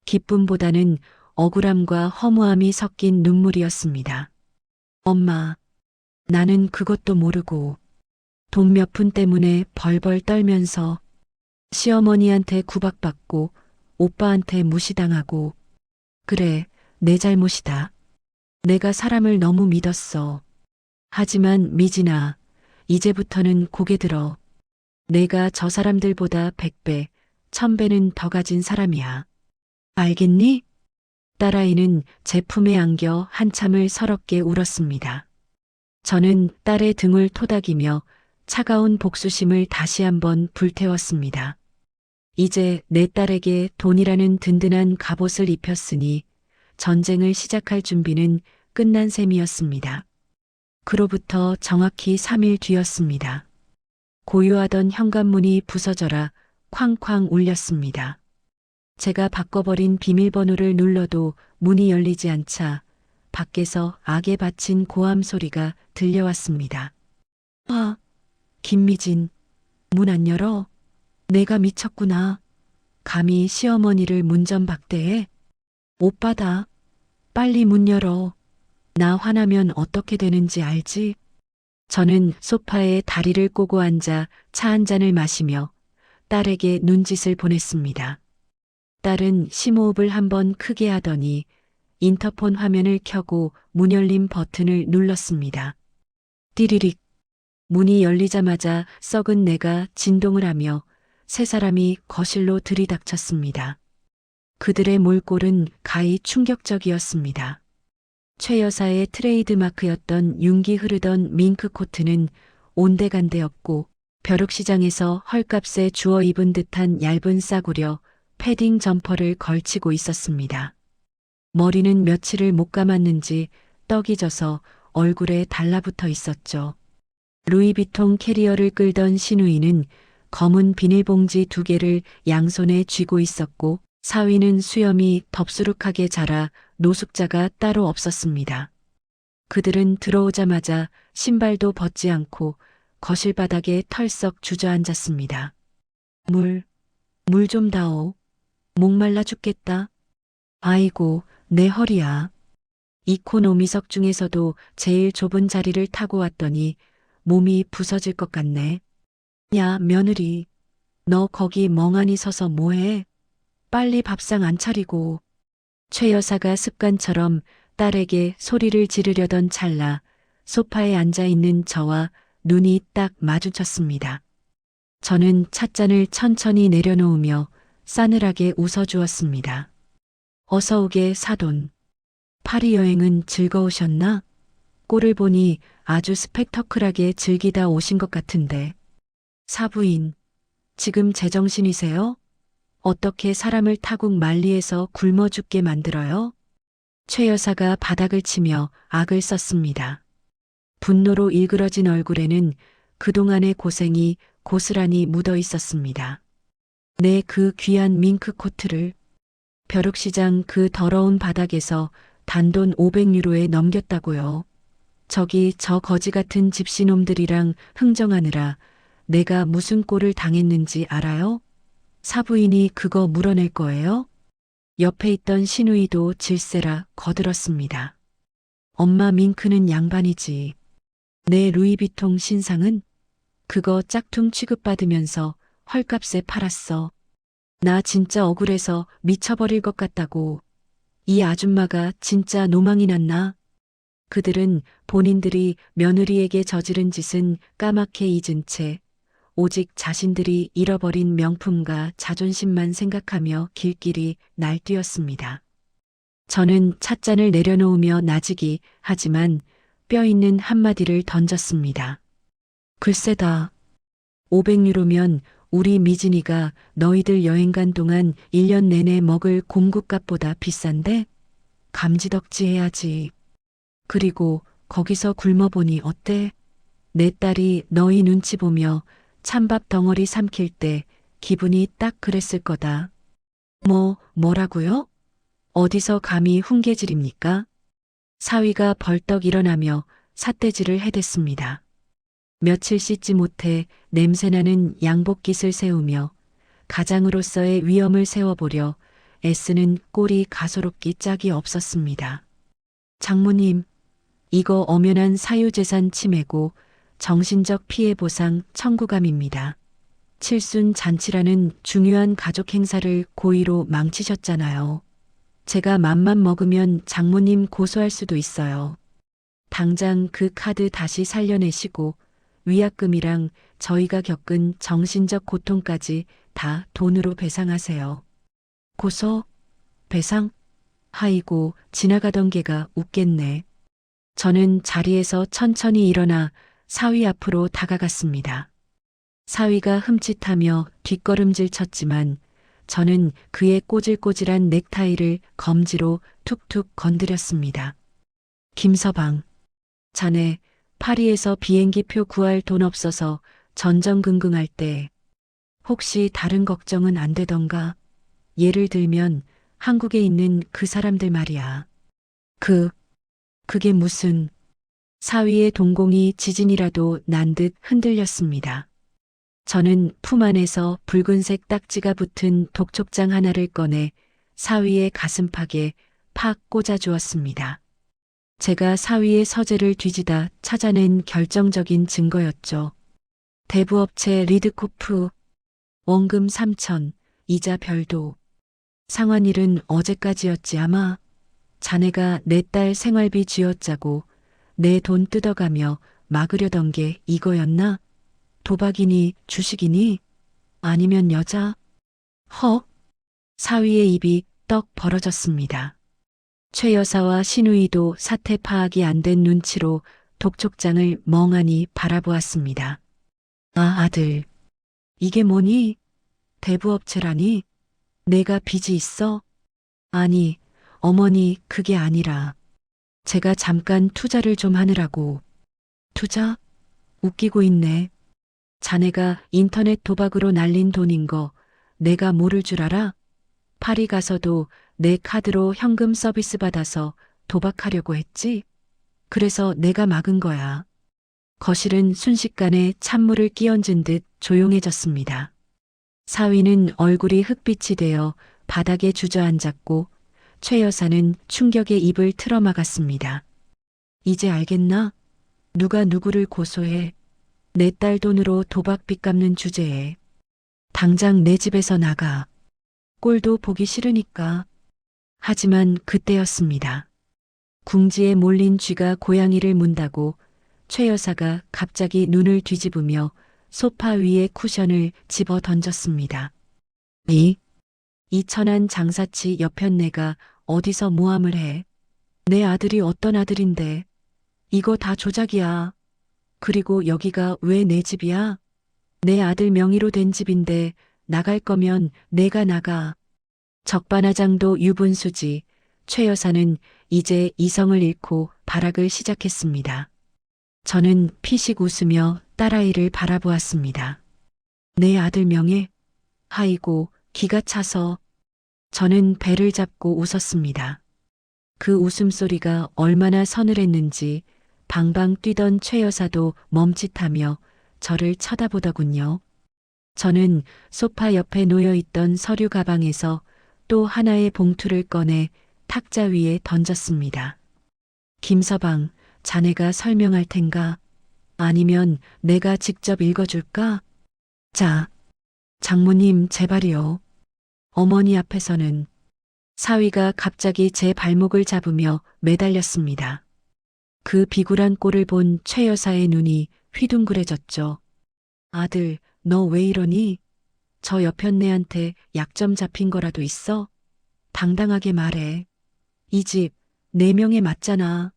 기쁨보다는 억울함과 허무함이 섞인 눈물이었습니다. 엄마, 나는 그것도 모르고 돈 몇 푼 때문에 벌벌 떨면서 시어머니한테 구박받고 오빠한테 무시당하고. 그래, 내 잘못이다. 내가 사람을 너무 믿었어. 하지만 미진아, 이제부터는 고개 들어. 내가 저 사람들보다 100배, 1000배는 더 가진 사람이야. 알겠니? 딸아이는 제 품에 안겨 한참을 서럽게 울었습니다. 저는 딸의 등을 토닥이며 차가운 복수심을 다시 한번 불태웠습니다. 이제 내 딸에게 돈이라는 든든한 갑옷을 입혔으니 전쟁을 시작할 준비는 끝난 셈이었습니다. 그로부터 정확히 3일 뒤였습니다. 고요하던 현관문이 부서져라 쾅쾅 울렸습니다. 제가 바꿔버린 비밀번호를 눌러도 문이 열리지 않자 밖에서 악에 바친 고함 소리가 들려왔습니다. 아, 김미진, 문 안 열어? 내가 미쳤구나. 감히 시어머니를 문전박대해? 오빠다. 빨리 문 열어. 나 화나면 어떻게 되는지 알지? 저는 소파에 다리를 꼬고 앉아 차 한 잔을 마시며 딸에게 눈짓을 보냈습니다. 딸은 심호흡을 한번 크게 하더니 인터폰 화면을 켜고 문 열림 버튼을 눌렀습니다. 띠리릭. 문이 열리자마자 썩은 내가 진동을 하며 세 사람이 거실로 들이닥쳤습니다. 그들의 몰골은 가히 충격적이었습니다. 최 여사의 트레이드 마크였던 윤기 흐르던 밍크 코트는 온데간데 없고 벼룩시장에서 헐값에 주워 입은 듯한 얇은 싸구려 패딩 점퍼를 걸치고 있었습니다. 머리는 며칠을 못 감았는지 떡이 져서 얼굴에 달라붙어 있었죠. 루이비통 캐리어를 끌던 시누이는 검은 비닐봉지 2개를 양손에 쥐고 있었고 사위는 수염이 덥수룩하게 자라 노숙자가 따로 없었습니다. 그들은 들어오자마자 신발도 벗지 않고 거실 바닥에 털썩 주저앉았습니다. 물 좀 다오. 목말라 죽겠다. 아이고, 내 허리야. 이코노미석 중에서도 제일 좁은 자리를 타고 왔더니 몸이 부서질 것 같네. 야, 며느리. 너 거기 멍하니 서서 뭐해? 빨리 밥상 안 차리고. 최 여사가 습관처럼 딸에게 소리를 지르려던 찰나 소파에 앉아 있는 저와 눈이 딱 마주쳤습니다. 저는 찻잔을 천천히 내려놓으며 싸늘하게 웃어주었습니다. 어서 오게 사돈. 파리 여행은 즐거우셨나? 꼴을 보니 아주 스펙터클하게 즐기다 오신 것 같은데. 사부인, 지금 제정신이세요? 어떻게 사람을 타국 만리에서 굶어 죽게 만들어요? 최 여사가 바닥을 치며 악을 썼습니다. 분노로 일그러진 얼굴에는 그동안의 고생이 고스란히 묻어 있었습니다. 내 그 귀한 밍크 코트를 벼룩시장 그 더러운 바닥에서 단돈 500유로에 넘겼다고요. 저기 저 거지 같은 집시놈들이랑 흥정하느라 내가 무슨 꼴을 당했는지 알아요? 사부인이 그거 물어낼 거예요? 옆에 있던 시누이도 질세라 거들었습니다. 엄마 밍크는 양반이지. 내 루이비통 신상은? 그거 짝퉁 취급받으면서 헐값에 팔았어. 나 진짜 억울해서 미쳐버릴 것 같다고. 이 아줌마가 진짜 노망이 났나? 그들은 본인들이 며느리에게 저지른 짓은 까맣게 잊은 채 오직 자신들이 잃어버린 명품과 자존심만 생각하며 길길이 날뛰었습니다. 저는 찻잔을 내려놓으며 나지기 하지만 뼈 있는 한마디를 던졌습니다. 글쎄다. 500유로면 우리 미진이가 너희들 여행 간 동안 1년 내내 먹을 공국값보다 비싼데? 감지덕지 해야지. 그리고 거기서 굶어보니 어때? 내 딸이 너희 눈치 보며 찬밥 덩어리 삼킬 때 기분이 딱 그랬을 거다. 뭐라고요? 어디서 감히 훈계질입니까? 사위가 벌떡 일어나며 삿대질을 해댔습니다. 며칠 씻지 못해 냄새나는 양복깃을 세우며 가장으로서의 위엄을 세워보려 애쓰는 꼴이 가소롭기 짝이 없었습니다. 장모님, 이거 엄연한 사유재산 침해고 정신적 피해 보상 청구감입니다. 칠순 잔치라는 중요한 가족 행사를 고의로 망치셨잖아요. 제가 맘만 먹으면 장모님 고소할 수도 있어요. 당장 그 카드 다시 살려내시고 위약금이랑 저희가 겪은 정신적 고통까지 다 돈으로 배상하세요. 고소? 배상? 하이고 지나가던 개가 웃겠네. 저는 자리에서 천천히 일어나 사위 앞으로 다가갔습니다. 사위가 흠칫하며 뒷걸음질 쳤지만 저는 그의 꼬질꼬질한 넥타이를 검지로 툭툭 건드렸습니다. 김서방, 자네 파리에서 비행기표 구할 돈 없어서 전전긍긍할 때 혹시 다른 걱정은 안 되던가? 예를 들면 한국에 있는 그 사람들 말이야. 그게 무슨. 사위의 동공이 지진이라도 난 듯 흔들렸습니다. 저는 품 안에서 붉은색 딱지가 붙은 독촉장 하나를 꺼내 사위의 가슴팍에 팍 꽂아 주었습니다. 제가 사위의 서재를 뒤지다 찾아낸 결정적인 증거였죠. 대부업체 리드코프, 원금 3천, 이자 별도. 상환일은 어제까지였지 아마. 자네가 내 딸 생활비 쥐어짜고 내 돈 뜯어가며 막으려던 게 이거였나? 도박이니 주식이니? 아니면 여자? 헉! 사위의 입이 떡 벌어졌습니다. 최 여사와 신우이도 사태 파악이 안 된 눈치로 독촉장을 멍하니 바라보았습니다. 아, 아들. 이게 뭐니? 대부업체라니? 내가 빚이 있어? 아니, 어머니, 그게 아니라 제가 잠깐 투자를 좀 하느라고. 투자? 웃기고 있네. 자네가 인터넷 도박으로 날린 돈인 거 내가 모를 줄 알아? 파리 가서도 내 카드로 현금 서비스 받아서 도박하려고 했지? 그래서 내가 막은 거야. 거실은 순식간에 찬물을 끼얹은 듯 조용해졌습니다. 사위는 얼굴이 흑빛이 되어 바닥에 주저앉았고 최 여사는 충격에 입을 틀어막았습니다. 이제 알겠나? 누가 누구를 고소해. 내 딸 돈으로 도박빚 갚는 주제에. 당장 내 집에서 나가. 꼴도 보기 싫으니까. 하지만 그때였습니다. 궁지에 몰린 쥐가 고양이를 문다고 최 여사가 갑자기 눈을 뒤집으며 소파 위에 쿠션을 집어 던졌습니다. 이 천한 장사치 여편네가 어디서 모함을 해. 내 아들이 어떤 아들인데. 이거 다 조작이야. 그리고 여기가 왜 내 집이야? 내 아들 명의로 된 집인데 나갈 거면 내가 나가. 적반하장도 유분수지. 최 여사는 이제 이성을 잃고 발악을 시작했습니다. 저는 피식 웃으며 딸아이를 바라보았습니다. 내 아들 명예? 하이고 기가 차서. 저는 배를 잡고 웃었습니다. 그 웃음소리가 얼마나 서늘했는지 방방 뛰던 최 여사도 멈칫하며 저를 쳐다보더군요. 저는 소파 옆에 놓여있던 서류 가방에서 또 하나의 봉투를 꺼내 탁자 위에 던졌습니다. 김서방, 자네가 설명할 텐가? 아니면 내가 직접 읽어줄까? 자, 장모님 제발이요. 어머니 앞에서는. 사위가 갑자기 제 발목을 잡으며 매달렸습니다. 그 비굴한 꼴을 본 최 여사의 눈이 휘둥그레졌죠. 아들, 너 왜 이러니? 저 여편네한테 약점 잡힌 거라도 있어? 당당하게 말해. 이 집 네 명에 맞잖아.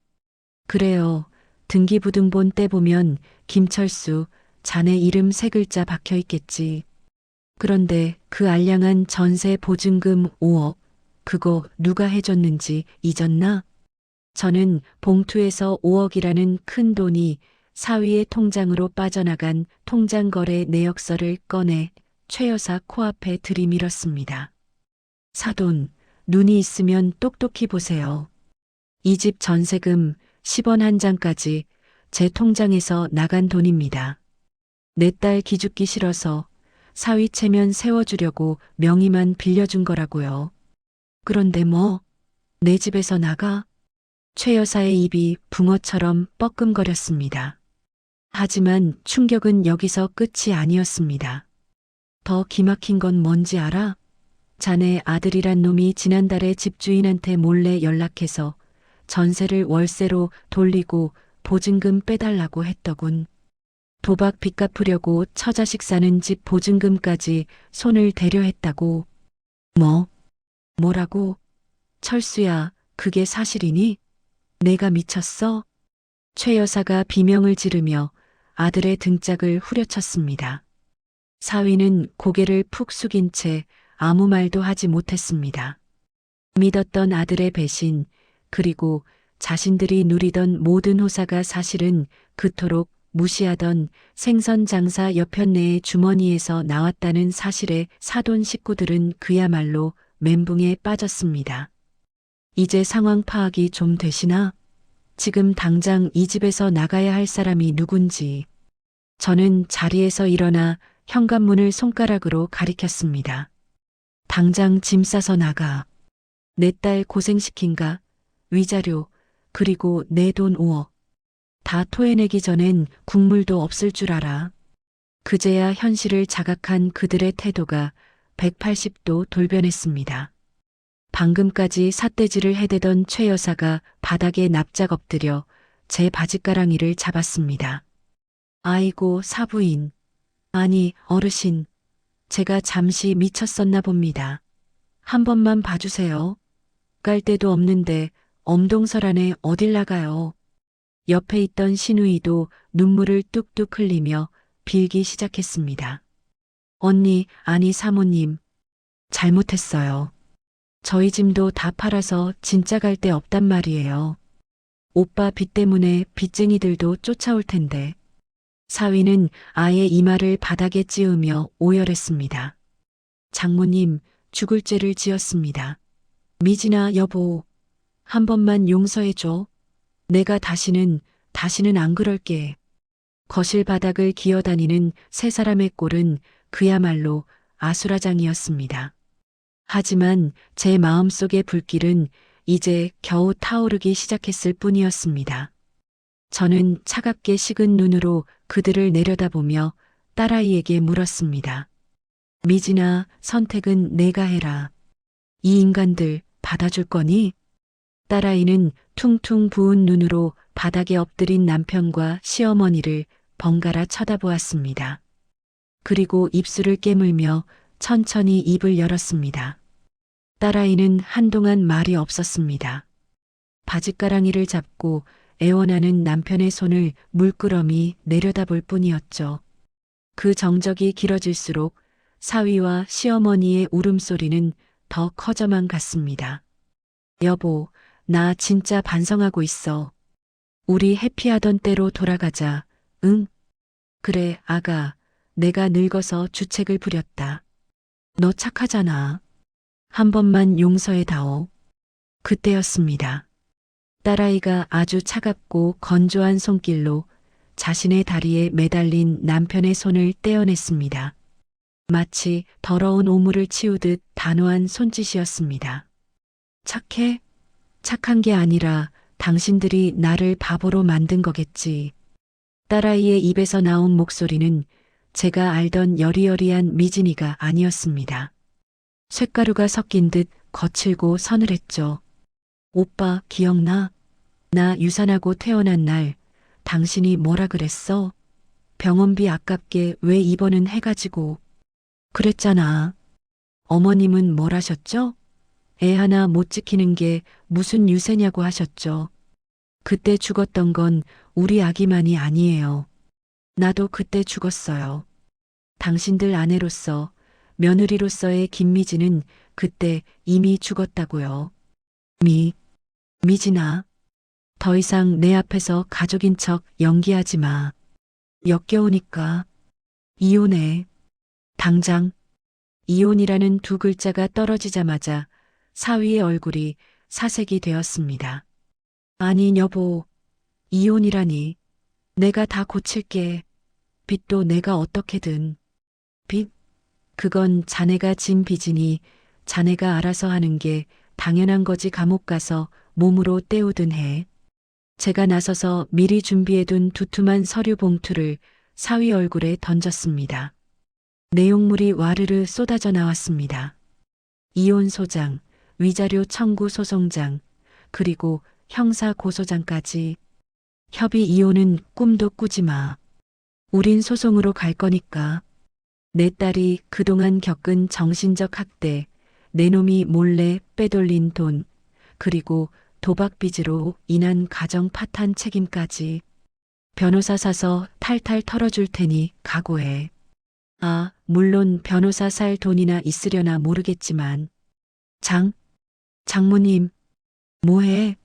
그래요. 등기부등본 떼보면 김철수, 자네 이름 세 글자 박혀 있겠지. 그런데 그 알량한 전세 보증금 5억, 그거 누가 해줬는지 잊었나? 저는 봉투에서 5억이라는 큰 돈이 사위의 통장으로 빠져나간 통장거래 내역서를 꺼내 최 여사 코앞에 들이밀었습니다. 사돈, 눈이 있으면 똑똑히 보세요. 이 집 전세금 10원 한 장까지 제 통장에서 나간 돈입니다. 내 딸 기죽기 싫어서 사위 체면 세워주려고 명의만 빌려준 거라고요. 그런데 뭐, 내 집에서 나가? 최 여사의 입이 붕어처럼 뻐끔거렸습니다. 하지만 충격은 여기서 끝이 아니었습니다. 더 기막힌 건 뭔지 알아? 자네 아들이란 놈이 지난달에 집주인한테 몰래 연락해서 전세를 월세로 돌리고 보증금 빼달라고 했더군. 도박 빚 갚으려고 처자식 사는 집 보증금까지 손을 대려 했다고. 뭐라고? 철수야, 그게 사실이니? 내가 미쳤어? 최 여사가 비명을 지르며 아들의 등짝을 후려쳤습니다. 사위는 고개를 푹 숙인 채 아무 말도 하지 못했습니다. 믿었던 아들의 배신, 그리고 자신들이 누리던 모든 호사가 사실은 그토록 무시하던 생선 장사 여편네의 주머니에서 나왔다는 사실에 사돈 식구들은 그야말로 멘붕에 빠졌습니다. 이제 상황 파악이 좀 되시나? 지금 당장 이 집에서 나가야 할 사람이 누군지. 저는 자리에서 일어나 현관문을 손가락으로 가리켰습니다. 당장 짐 싸서 나가. 내 딸 고생시킨가? 위자료, 그리고 내 돈 5억. 다 토해내기 전엔 국물도 없을 줄 알아. 그제야 현실을 자각한 그들의 태도가 180도 돌변했습니다. 방금까지 삿대질을 해대던 최 여사가 바닥에 납작 엎드려 제 바짓가랑이를 잡았습니다. 아이고, 사부인. 아니, 어르신. 제가 잠시 미쳤었나 봅니다. 한 번만 봐주세요. 깔 데도 없는데 엄동설 안에 어딜 나가요. 옆에 있던 시누이도 눈물을 뚝뚝 흘리며 빌기 시작했습니다. 언니, 아니 사모님. 잘못했어요. 저희 짐도 다 팔아서 진짜 갈 데 없단 말이에요. 오빠 빚 때문에 빚쟁이들도 쫓아올 텐데. 사위는 아예 이마를 바닥에 찌우며 오열했습니다. 장모님, 죽을 죄를 지었습니다. 미진아 여보, 한 번만 용서해줘. 내가 다시는 안 그럴게. 거실 바닥을 기어다니는 세 사람의 꼴은 그야말로 아수라장이었습니다. 하지만 제 마음속의 불길은 이제 겨우 타오르기 시작했을 뿐이었습니다. 저는 차갑게 식은 눈으로 그들을 내려다보며 딸아이에게 물었습니다. 미진아, 선택은 내가 해라. 이 인간들 받아줄 거니? 딸아이는 퉁퉁 부은 눈으로 바닥에 엎드린 남편과 시어머니를 번갈아 쳐다보았습니다. 그리고 입술을 깨물며 천천히 입을 열었습니다. 딸아이는 한동안 말이 없었습니다. 바짓가랑이를 잡고 애원하는 남편의 손을 물끄러미 내려다볼 뿐이었죠. 그 정적이 길어질수록 사위와 시어머니의 울음소리는 더 커져만 갔습니다. 여보, 나 진짜 반성하고 있어. 우리 해피하던 때로 돌아가자. 응? 그래, 아가. 내가 늙어서 주책을 부렸다. 너 착하잖아. 한 번만 용서해다오. 그때였습니다. 딸아이가 아주 차갑고 건조한 손길로 자신의 다리에 매달린 남편의 손을 떼어냈습니다. 마치 더러운 오물을 치우듯 단호한 손짓이었습니다. 착해? 착한 게 아니라 당신들이 나를 바보로 만든 거겠지. 딸아이의 입에서 나온 목소리는 제가 알던 여리여리한 미진이가 아니었습니다. 쇳가루가 섞인 듯 거칠고 서늘했죠. 오빠 기억나? 나 유산하고 태어난 날 당신이 뭐라 그랬어? 병원비 아깝게 왜 입원은 해가지고. 그랬잖아. 어머님은 뭘 하셨죠? 애 하나 못 지키는 게 무슨 유세냐고 하셨죠. 그때 죽었던 건 우리 아기만이 아니에요. 나도 그때 죽었어요. 당신들 아내로서, 며느리로서의 김미진은 그때 이미 죽었다고요. 미진아. 더 이상 내 앞에서 가족인 척 연기하지 마. 역겨우니까. 이혼해. 당장. 이혼이라는 두 글자가 떨어지자마자 사위의 얼굴이 사색이 되었습니다. 아니 여보, 이혼이라니. 내가 다 고칠게. 빚도 내가 어떻게든. 빚? 그건 자네가 진 빚이니 자네가 알아서 하는 게 당연한 거지. 감옥 가서 몸으로 때우든 해. 제가 나서서 미리 준비해둔 두툼한 서류 봉투를 사위 얼굴에 던졌습니다. 내용물이 와르르 쏟아져 나왔습니다. 이혼 소장, 위자료 청구 소송장, 그리고 형사 고소장까지. 협의 이혼은 꿈도 꾸지 마. 우린 소송으로 갈 거니까. 내 딸이 그동안 겪은 정신적 학대, 내 놈이 몰래 빼돌린 돈, 그리고 도박 빚으로 인한 가정 파탄 책임까지. 변호사 사서 탈탈 털어줄 테니 각오해. 아, 물론 변호사 살 돈이나 있으려나 모르겠지만. 장모님, 뭐해?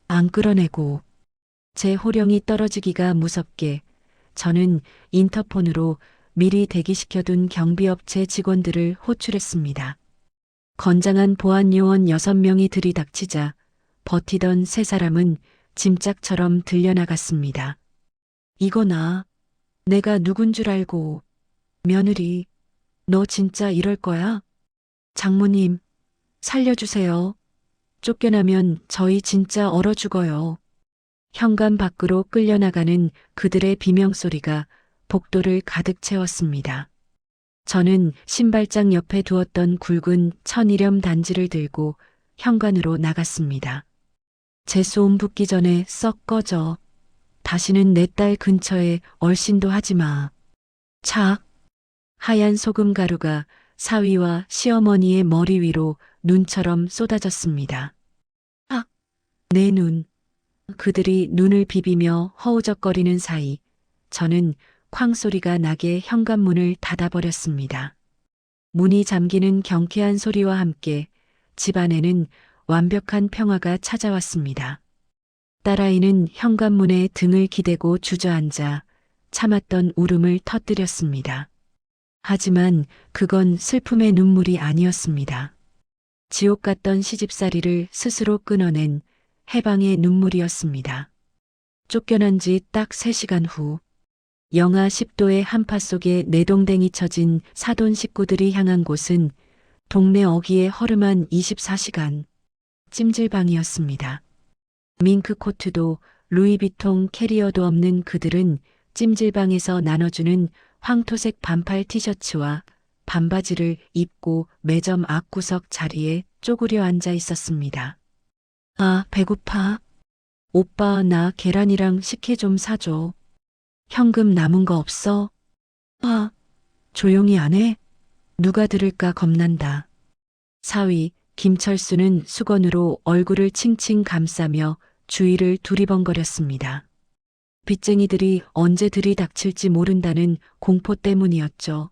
안 끌어내고. 제 호령이 떨어지기가 무섭게 저는 인터폰으로 미리 대기시켜둔 경비업체 직원들을 호출했습니다. 건장한 보안 요원 6명이 들이닥치자 버티던 3사람은 짐짝처럼 들려나갔습니다. 이거나 내가 누군 줄 알고. 며느리, 너 진짜 이럴 거야? 장모님, 살려주세요. 쫓겨나면 저희 진짜 얼어 죽어요. 현관 밖으로 끌려나가는 그들의 비명소리가 복도를 가득 채웠습니다. 저는 신발장 옆에 두었던 굵은 천일염 단지를 들고 현관으로 나갔습니다. 제 소음 붙기 전에 썩 꺼져. 다시는 내 딸 근처에 얼씬도 하지 마. 착! 하얀 소금 가루가 사위와 시어머니의 머리 위로 눈처럼 쏟아졌습니다. 아! 내 눈. 그들이 눈을 비비며 허우적거리는 사이 저는 쾅 소리가 나게 현관문을 닫아버렸습니다. 문이 잠기는 경쾌한 소리와 함께 집안에는 완벽한 평화가 찾아왔습니다. 딸아이는 현관문에 등을 기대고 주저앉아 참았던 울음을 터뜨렸습니다. 하지만 그건 슬픔의 눈물이 아니었습니다. 지옥 같던 시집살이를 스스로 끊어낸 해방의 눈물이었습니다. 쫓겨난 지 딱 3시간 후 영하 10도의 한파 속에 내동댕이 쳐진 사돈 식구들이 향한 곳은 동네 어귀에 허름한 24시간 찜질방이었습니다. 밍크 코트도 루이비통 캐리어도 없는 그들은 찜질방에서 나눠주는 황토색 반팔 티셔츠와 반바지를 입고 매점 앞구석 자리에 쪼그려 앉아 있었습니다. 아, 배고파. 오빠, 나 계란이랑 식혜 좀 사줘. 현금 남은 거 없어? 아, 조용히 안 해? 누가 들을까 겁난다. 사위, 김철수는 수건으로 얼굴을 칭칭 감싸며 주위를 두리번거렸습니다. 빚쟁이들이 언제 들이닥칠지 모른다는 공포 때문이었죠.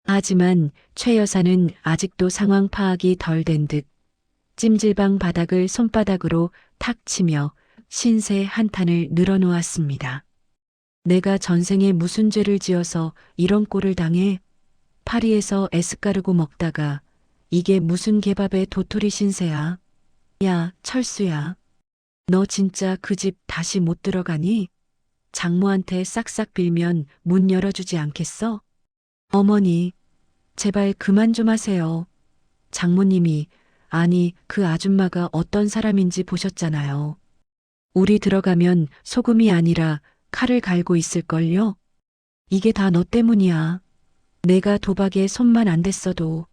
하지만 최 여사는 아직도 상황 파악이 덜 된 듯 찜질방 바닥을 손바닥으로 탁 치며 신세 한탄을 늘어놓았습니다. 내가 전생에 무슨 죄를 지어서 이런 꼴을 당해? 파리에서 에스카르고 먹다가 이게 무슨 개밥의 도토리 신세야? 야, 철수야. 너 진짜 그 집 다시 못 들어가니? 장모한테 싹싹 빌면 문 열어주지 않겠어? 어머니, 제발 그만 좀 하세요. 장모님이, 아니, 그 아줌마가 어떤 사람인지 보셨잖아요. 우리 들어가면 소금이 아니라 칼을 갈고 있을걸요? 이게 다 너 때문이야. 내가 도박에 손만 안 댔어도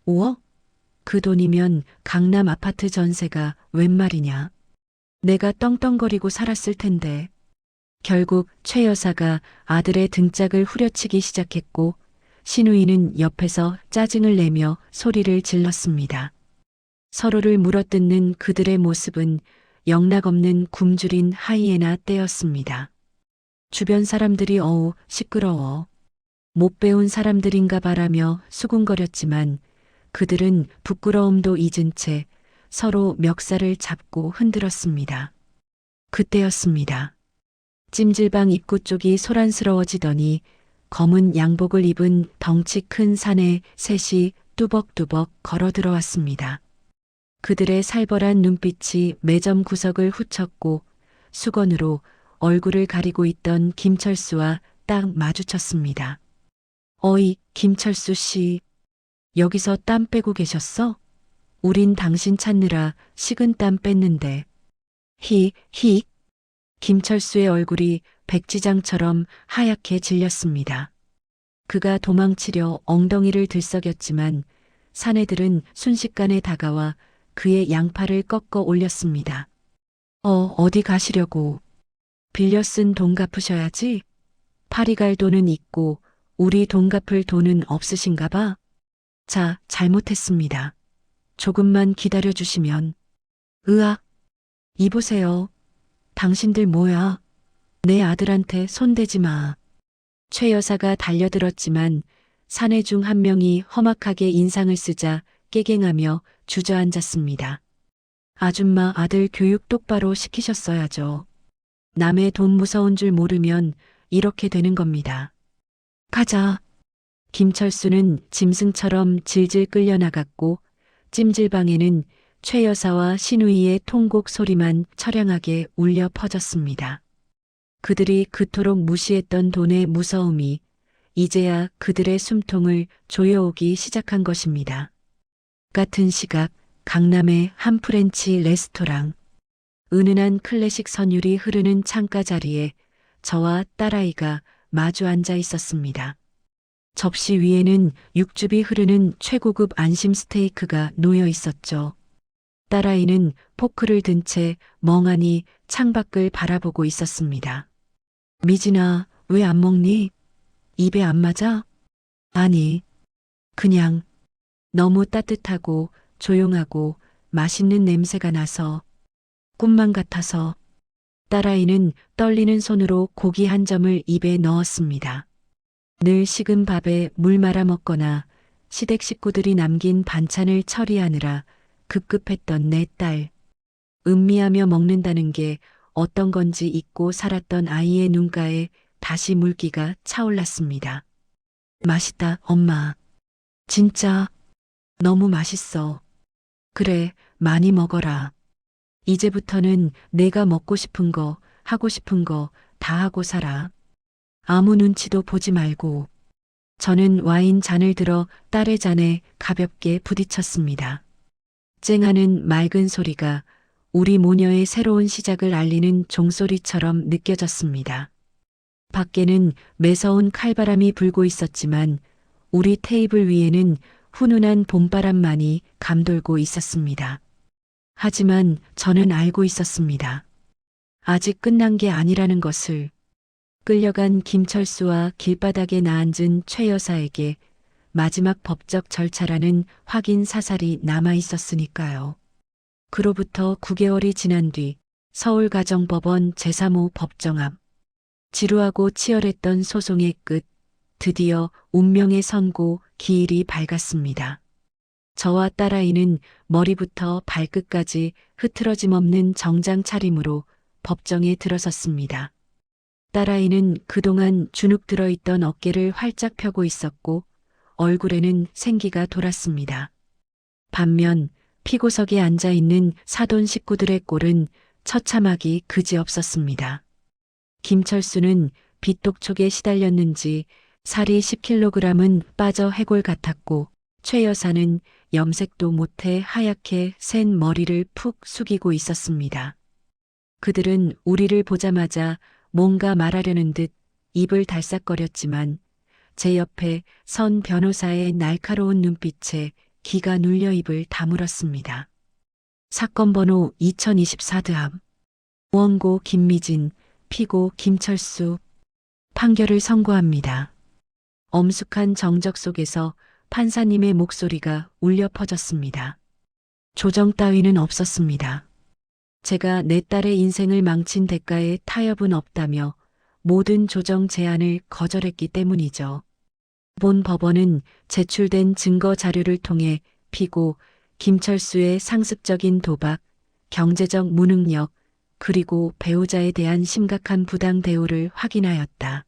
5억? 그 돈이면 강남 아파트 전세가 웬 말이냐. 내가 떵떵거리고 살았을 텐데. 결국 최 여사가 아들의 등짝을 후려치기 시작했고 신우이는 옆에서 짜증을 내며 소리를 질렀습니다. 서로를 물어뜯는 그들의 모습은 영락없는 굶주린 하이에나 떼였습니다. 주변 사람들이 어우 시끄러워. 못 배운 사람들인가 바라며 수군거렸지만 그들은 부끄러움도 잊은 채 서로 멱살을 잡고 흔들었습니다. 그때였습니다. 찜질방 입구 쪽이 소란스러워지더니 검은 양복을 입은 덩치 큰 사내 셋이 뚜벅뚜벅 걸어 들어왔습니다. 그들의 살벌한 눈빛이 매점 구석을 훌쳤고 수건으로 얼굴을 가리고 있던 김철수와 딱 마주쳤습니다. 어이, 김철수 씨. 여기서 땀 빼고 계셨어? 우린 당신 찾느라 식은땀 뺐는데. 히. 김철수의 얼굴이 백지장처럼 하얗게 질렸습니다. 그가 도망치려 엉덩이를 들썩였지만 사내들은 순식간에 다가와 그의 양팔을 꺾어 올렸습니다. 어디 가시려고. 빌려 쓴 돈 갚으셔야지. 파리 갈 돈은 있고 우리 돈 갚을 돈은 없으신가 봐. 자, 잘못했습니다. 조금만 기다려 주시면. 으악! 이보세요. 당신들 뭐야? 내 아들한테 손대지 마. 최 여사가 달려들었지만 사내 중 한 명이 험악하게 인상을 쓰자 깨갱하며 주저앉았습니다. 아줌마 아들 교육 똑바로 시키셨어야죠. 남의 돈 무서운 줄 모르면 이렇게 되는 겁니다. 가자. 김철수는 짐승처럼 질질 끌려나갔고 찜질방에는 최 여사와 신우이의 통곡 소리만 처량하게 울려 퍼졌습니다. 그들이 그토록 무시했던 돈의 무서움이 이제야 그들의 숨통을 조여오기 시작한 것입니다. 같은 시각 강남의 한 프렌치 레스토랑. 은은한 클래식 선율이 흐르는 창가 자리에 저와 딸아이가 마주 앉아 있었습니다. 접시 위에는 육즙이 흐르는 최고급 안심 스테이크가 놓여 있었죠. 딸아이는 포크를 든 채 멍하니 창밖을 바라보고 있었습니다. 미진아, 왜 안 먹니? 입에 안 맞아? 아니, 그냥 너무 따뜻하고 조용하고 맛있는 냄새가 나서 꿈만 같아서. 딸아이는 떨리는 손으로 고기 한 점을 입에 넣었습니다. 늘 식은 밥에 물 말아 먹거나 시댁 식구들이 남긴 반찬을 처리하느라 급급했던 내 딸. 음미하며 먹는다는 게 어떤 건지 잊고 살았던 아이의 눈가에 다시 물기가 차올랐습니다. 맛있다, 엄마. 진짜 너무 맛있어. 그래, 많이 먹어라. 이제부터는 내가 먹고 싶은 거, 하고 싶은 거 다 하고 살아. 아무 눈치도 보지 말고. 저는 와인 잔을 들어 딸의 잔에 가볍게 부딪혔습니다. 쨍하는 맑은 소리가 우리 모녀의 새로운 시작을 알리는 종소리처럼 느껴졌습니다. 밖에는 매서운 칼바람이 불고 있었지만 우리 테이블 위에는 훈훈한 봄바람만이 감돌고 있었습니다. 하지만 저는 알고 있었습니다. 아직 끝난 게 아니라는 것을. 끌려간 김철수와 길바닥에 나앉은 최 여사에게 마지막 법적 절차라는 확인 사살이 남아 있었으니까요. 그로부터 9개월이 지난 뒤 서울가정법원 제3호 법정 앞. 지루하고 치열했던 소송의 끝, 드디어 운명의 선고 기일이 밝았습니다. 저와 딸아이는 머리부터 발끝까지 흐트러짐 없는 정장 차림으로 법정에 들어섰습니다. 딸아이는 그동안 주눅 들어있던 어깨를 활짝 펴고 있었고 얼굴에는 생기가 돌았습니다. 반면 피고석에 앉아있는 사돈 식구들의 꼴은 처참하기 그지없었습니다. 김철수는 빚독촉에 시달렸는지 살이 10kg은 빠져 해골 같았고 최 여사는 염색도 못해 하얗게 센 머리를 푹 숙이고 있었습니다. 그들은 우리를 보자마자 뭔가 말하려는 듯 입을 달싹거렸지만 제 옆에 선 변호사의 날카로운 눈빛에 기가 눌려 입을 다물었습니다. 사건 번호 2024드함. 원고 김미진, 피고 김철수. 판결을 선고합니다. 엄숙한 정적 속에서 판사님의 목소리가 울려 퍼졌습니다. 조정 따위는 없었습니다. 제가 내 딸의 인생을 망친 대가에 타협은 없다며 모든 조정 제안을 거절했기 때문이죠. 본 법원은 제출된 증거 자료를 통해 피고 김철수의 상습적인 도박, 경제적 무능력, 그리고 배우자에 대한 심각한 부당 대우를 확인하였다.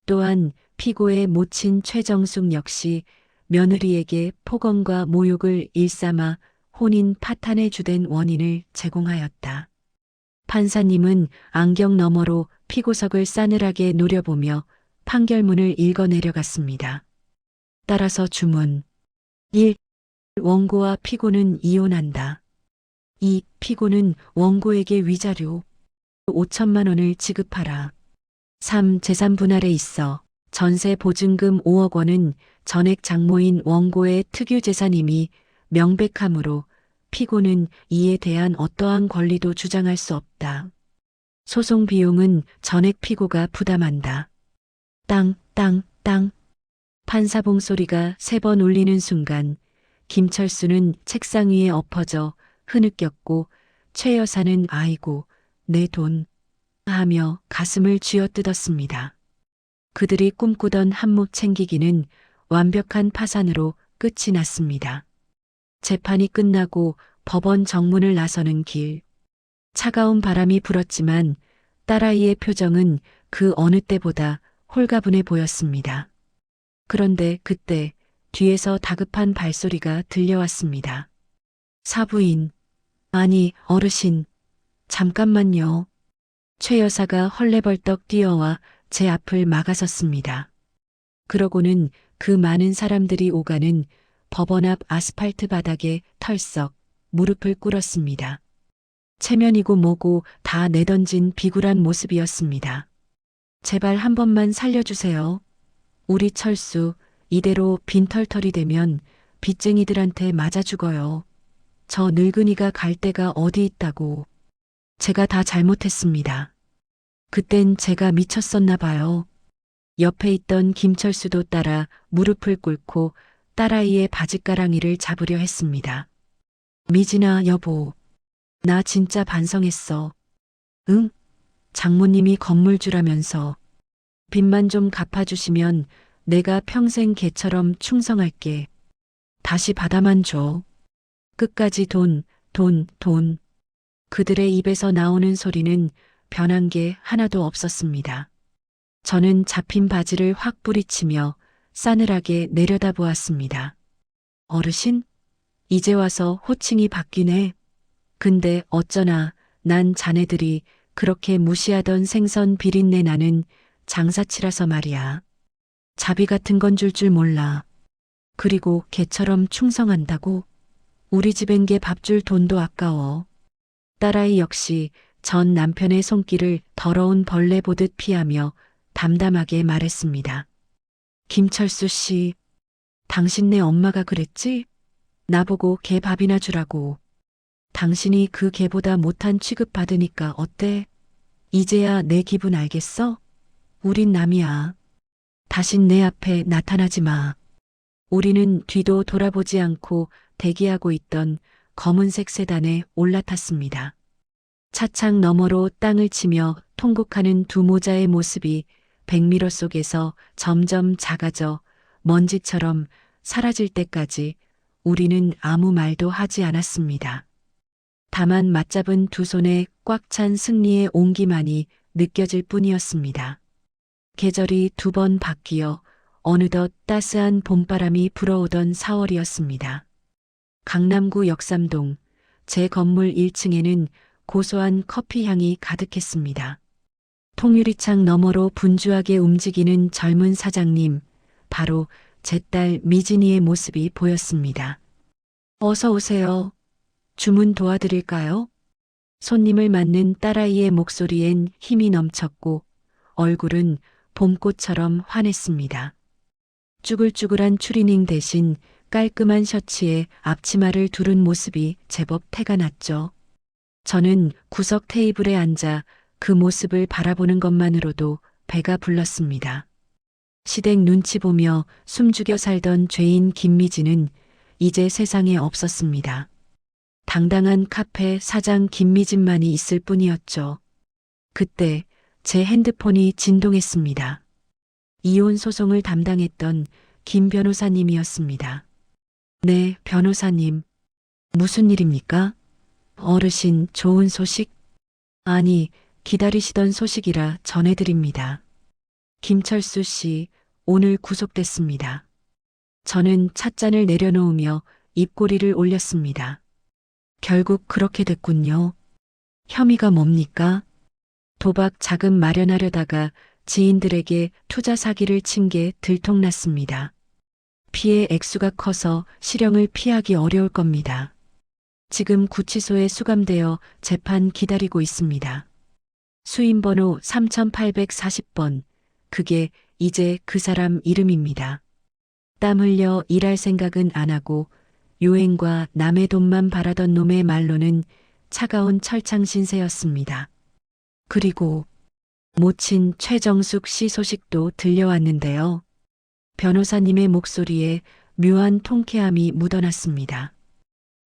또한 피고의 모친 최정숙 역시 며느리에게 폭언과 모욕을 일삼아 혼인 파탄에 주된 원인을 제공하였다. 판사님은 안경 너머로 피고석을 싸늘하게 노려보며 판결문을 읽어내려갔습니다. 따라서 주문 1. 원고와 피고는 이혼한다. 2. 피고는 원고에게 위자료 5천만 원을 지급하라. 3. 재산 분할에 있어 전세 보증금 5억 원은 전액 장모인 원고의 특유 재산임이 명백하므로 피고는 이에 대한 어떠한 권리도 주장할 수 없다. 소송 비용은 전액 피고가 부담한다. 땅, 땅, 땅. 판사봉 소리가 3번 울리는 순간 김철수는 책상 위에 엎어져 흐느꼈고 최 여사는 아이고, 내 돈 하며 가슴을 쥐어뜯었습니다. 그들이 꿈꾸던 한몫 챙기기는 완벽한 파산으로 끝이 났습니다. 재판이 끝나고 법원 정문을 나서는 길. 차가운 바람이 불었지만 딸아이의 표정은 그 어느 때보다 홀가분해 보였습니다. 그런데 그때 뒤에서 다급한 발소리가 들려왔습니다. 사부인, 아니 어르신, 잠깐만요. 최 여사가 헐레벌떡 뛰어와 제 앞을 막아섰습니다. 그러고는 그 많은 사람들이 오가는 법원 앞 아스팔트 바닥에 털썩 무릎을 꿇었습니다. 체면이고 뭐고 다 내던진 비굴한 모습이었습니다. 제발 한 번만 살려주세요. 우리 철수 이대로 빈털털이 되면 빚쟁이들한테 맞아 죽어요. 저 늙은이가 갈 데가 어디 있다고. 제가 다 잘못했습니다. 그땐 제가 미쳤었나 봐요. 옆에 있던 김철수도 따라 무릎을 꿇고 딸아이의 바짓가랑이를 잡으려 했습니다. 미진아 여보, 나 진짜 반성했어. 응? 장모님이 건물주라면서 빚만 좀 갚아주시면 내가 평생 개처럼 충성할게. 다시 받아만 줘. 끝까지 돈, 돈, 돈. 그들의 입에서 나오는 소리는 변한 게 하나도 없었습니다. 저는 잡힌 바지를 확 뿌리치며 싸늘하게 내려다보았습니다. 어르신? 이제 와서 호칭이 바뀌네. 근데 어쩌나 난 자네들이 그렇게 무시하던 생선 비린내 나는 장사치라서 말이야. 자비 같은 건 줄 몰라. 그리고 개처럼 충성한다고? 우리 집엔 게 밥 줄 돈도 아까워. 딸아이 역시 전 남편의 손길을 더러운 벌레 보듯 피하며 담담하게 말했습니다. 김철수 씨, 당신네 엄마가 그랬지? 나보고 개 밥이나 주라고. 당신이 그 개보다 못한 취급받으니까 어때? 이제야 내 기분 알겠어? 우린 남이야. 다신 내 앞에 나타나지 마. 우리는 뒤도 돌아보지 않고 대기하고 있던 검은색 세단에 올라탔습니다. 차창 너머로 땅을 치며 통곡하는 두 모자의 모습이 백미러 속에서 점점 작아져 먼지처럼 사라질 때까지 우리는 아무 말도 하지 않았습니다. 다만 맞잡은 두 손에 꽉 찬 승리의 온기만이 느껴질 뿐이었습니다. 계절이 두 번 바뀌어 어느덧 따스한 봄바람이 불어오던 4월이었습니다. 강남구 역삼동 제 건물 1층에는 고소한 커피 향이 가득했습니다. 통유리창 너머로 분주하게 움직이는 젊은 사장님, 바로 제 딸 미진이의 모습이 보였습니다. 어서 오세요. 주문 도와드릴까요? 손님을 맞는 딸아이의 목소리엔 힘이 넘쳤고 얼굴은 봄꽃처럼 환했습니다. 쭈글쭈글한 추리닝 대신 깔끔한 셔츠에 앞치마를 두른 모습이 제법 태가 났죠. 저는 구석 테이블에 앉아 그 모습을 바라보는 것만으로도 배가 불렀습니다. 시댁 눈치 보며 숨죽여 살던 죄인 김미진은 이제 세상에 없었습니다. 당당한 카페 사장 김미진만이 있을 뿐이었죠. 그때 제 핸드폰이 진동했습니다. 이혼 소송을 담당했던 김 변호사님이었습니다. 네, 변호사님. 무슨 일입니까? 어르신, 좋은 소식? 아니, 기다리시던 소식이라 전해드립니다. 김철수 씨, 오늘 구속됐습니다. 저는 찻잔을 내려놓으며 입꼬리를 올렸습니다. 결국 그렇게 됐군요. 혐의가 뭡니까? 도박 자금 마련하려다가 지인들에게 투자 사기를 친 게 들통났습니다. 피해 액수가 커서 실형을 피하기 어려울 겁니다. 지금 구치소에 수감되어 재판 기다리고 있습니다. 수임번호 3840번, 그게 이제 그 사람 이름입니다. 땀 흘려 일할 생각은 안 하고 유행과 남의 돈만 바라던 놈의 말로는 차가운 철창 신세였습니다. 그리고 모친 최정숙 씨 소식도 들려왔는데요. 변호사님의 목소리에 묘한 통쾌함이 묻어났습니다.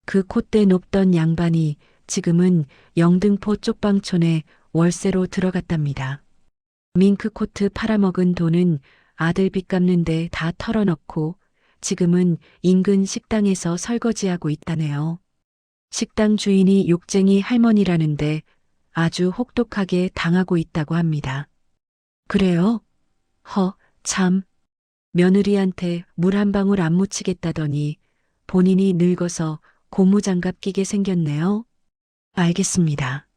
그 콧대 높던 양반이 지금은 영등포 쪽방촌에 월세로 들어갔답니다. 밍크코트 팔아먹은 돈은 아들 빚 갚는데 다 털어넣고 지금은 인근 식당에서 설거지하고 있다네요. 식당 주인이 욕쟁이 할머니라는데 아주 혹독하게 당하고 있다고 합니다. 그래요? 참. 며느리한테 물 한 방울 안 묻히겠다더니 본인이 늙어서 고무장갑 끼게 생겼네요. 알겠습니다.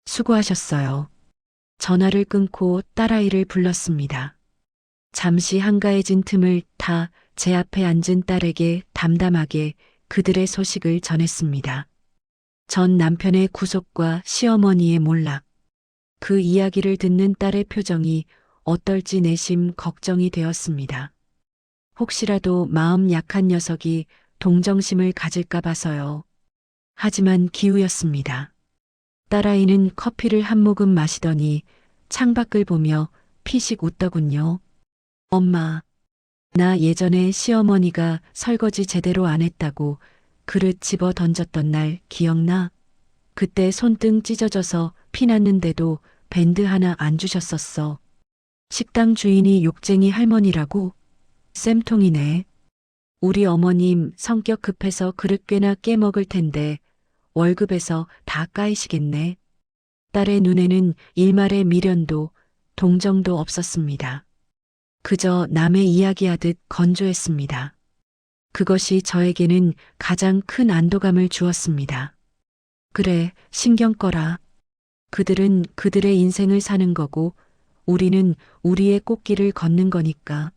수고하셨어요. 전화를 끊고 딸아이를 불렀습니다. 잠시 한가해진 틈을 타 제 앞에 앉은 딸에게 담담하게 그들의 소식을 전했습니다. 전 남편의 구속과 시어머니의 몰락. 그 이야기를 듣는 딸의 표정이 어떨지 내심 걱정이 되었습니다. 혹시라도 마음 약한 녀석이 동정심을 가질까 봐서요. 하지만 기우였습니다. 딸아이는 커피를 한 모금 마시더니 창밖을 보며 피식 웃더군요. 엄마, 나 예전에 시어머니가 설거지 제대로 안 했다고 그릇 집어 던졌던 날 기억나? 그때 손등 찢어져서 피 났는데도 밴드 하나 안 주셨었어. 식당 주인이 욕쟁이 할머니라고? 쌤통이네. 우리 어머님 성격 급해서 그릇 꽤나 깨먹을 텐데 월급에서 다 까이시겠네. 딸의 눈에는 일말의 미련도 동정도 없었습니다. 그저 남의 이야기하듯 건조했습니다. 그것이 저에게는 가장 큰 안도감을 주었습니다. 그래, 신경 꺼라. 그들은 그들의 인생을 사는 거고 우리는 우리의 꽃길을 걷는 거니까.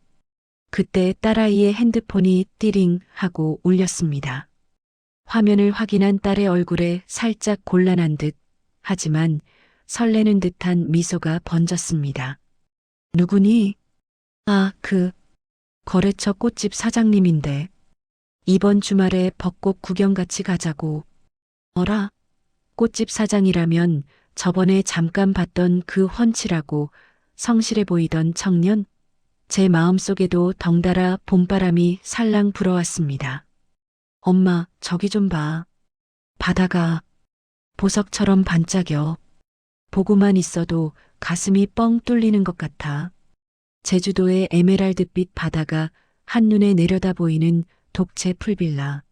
그때 딸아이의 핸드폰이 띠링 하고 울렸습니다. 화면을 확인한 딸의 얼굴에 살짝 곤란한 듯 하지만 설레는 듯한 미소가 번졌습니다. 누구니? 거래처 꽃집 사장님인데 이번 주말에 벚꽃 구경 같이 가자고. 어라? 꽃집 사장이라면 저번에 잠깐 봤던 그 훤칠하고 성실해 보이던 청년? 제 마음속에도 덩달아 봄바람이 살랑 불어왔습니다. 엄마, 저기 좀 봐. 바다가 보석처럼 반짝여. 보고만 있어도 가슴이 뻥 뚫리는 것 같아. 제주도의 에메랄드빛 바다가 한눈에 내려다 보이는 독채 풀빌라.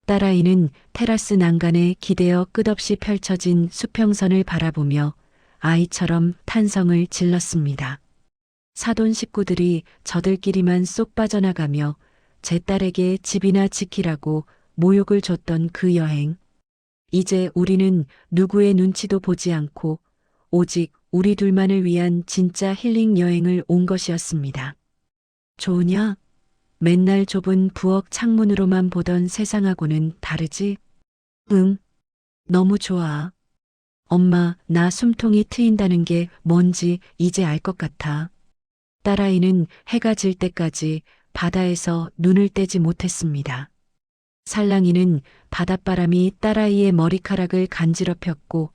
딸아이는 테라스 난간에 기대어 끝없이 펼쳐진 수평선을 바라보며 아이처럼 탄성을 질렀습니다. 사돈 식구들이 저들끼리만 쏙 빠져나가며 제 딸에게 집이나 지키라고 모욕을 줬던 그 여행. 이제 우리는 누구의 눈치도 보지 않고 오직 우리 둘만을 위한 진짜 힐링 여행을 온 것이었습니다. 좋으냐? 맨날 좁은 부엌 창문으로만 보던 세상하고는 다르지? 응, 너무 좋아. 엄마, 나 숨통이 트인다는 게 뭔지 이제 알 것 같아. 딸아이는 해가 질 때까지 바다에서 눈을 떼지 못했습니다. 살랑이는 바닷바람이 딸아이의 머리카락을 간지럽혔고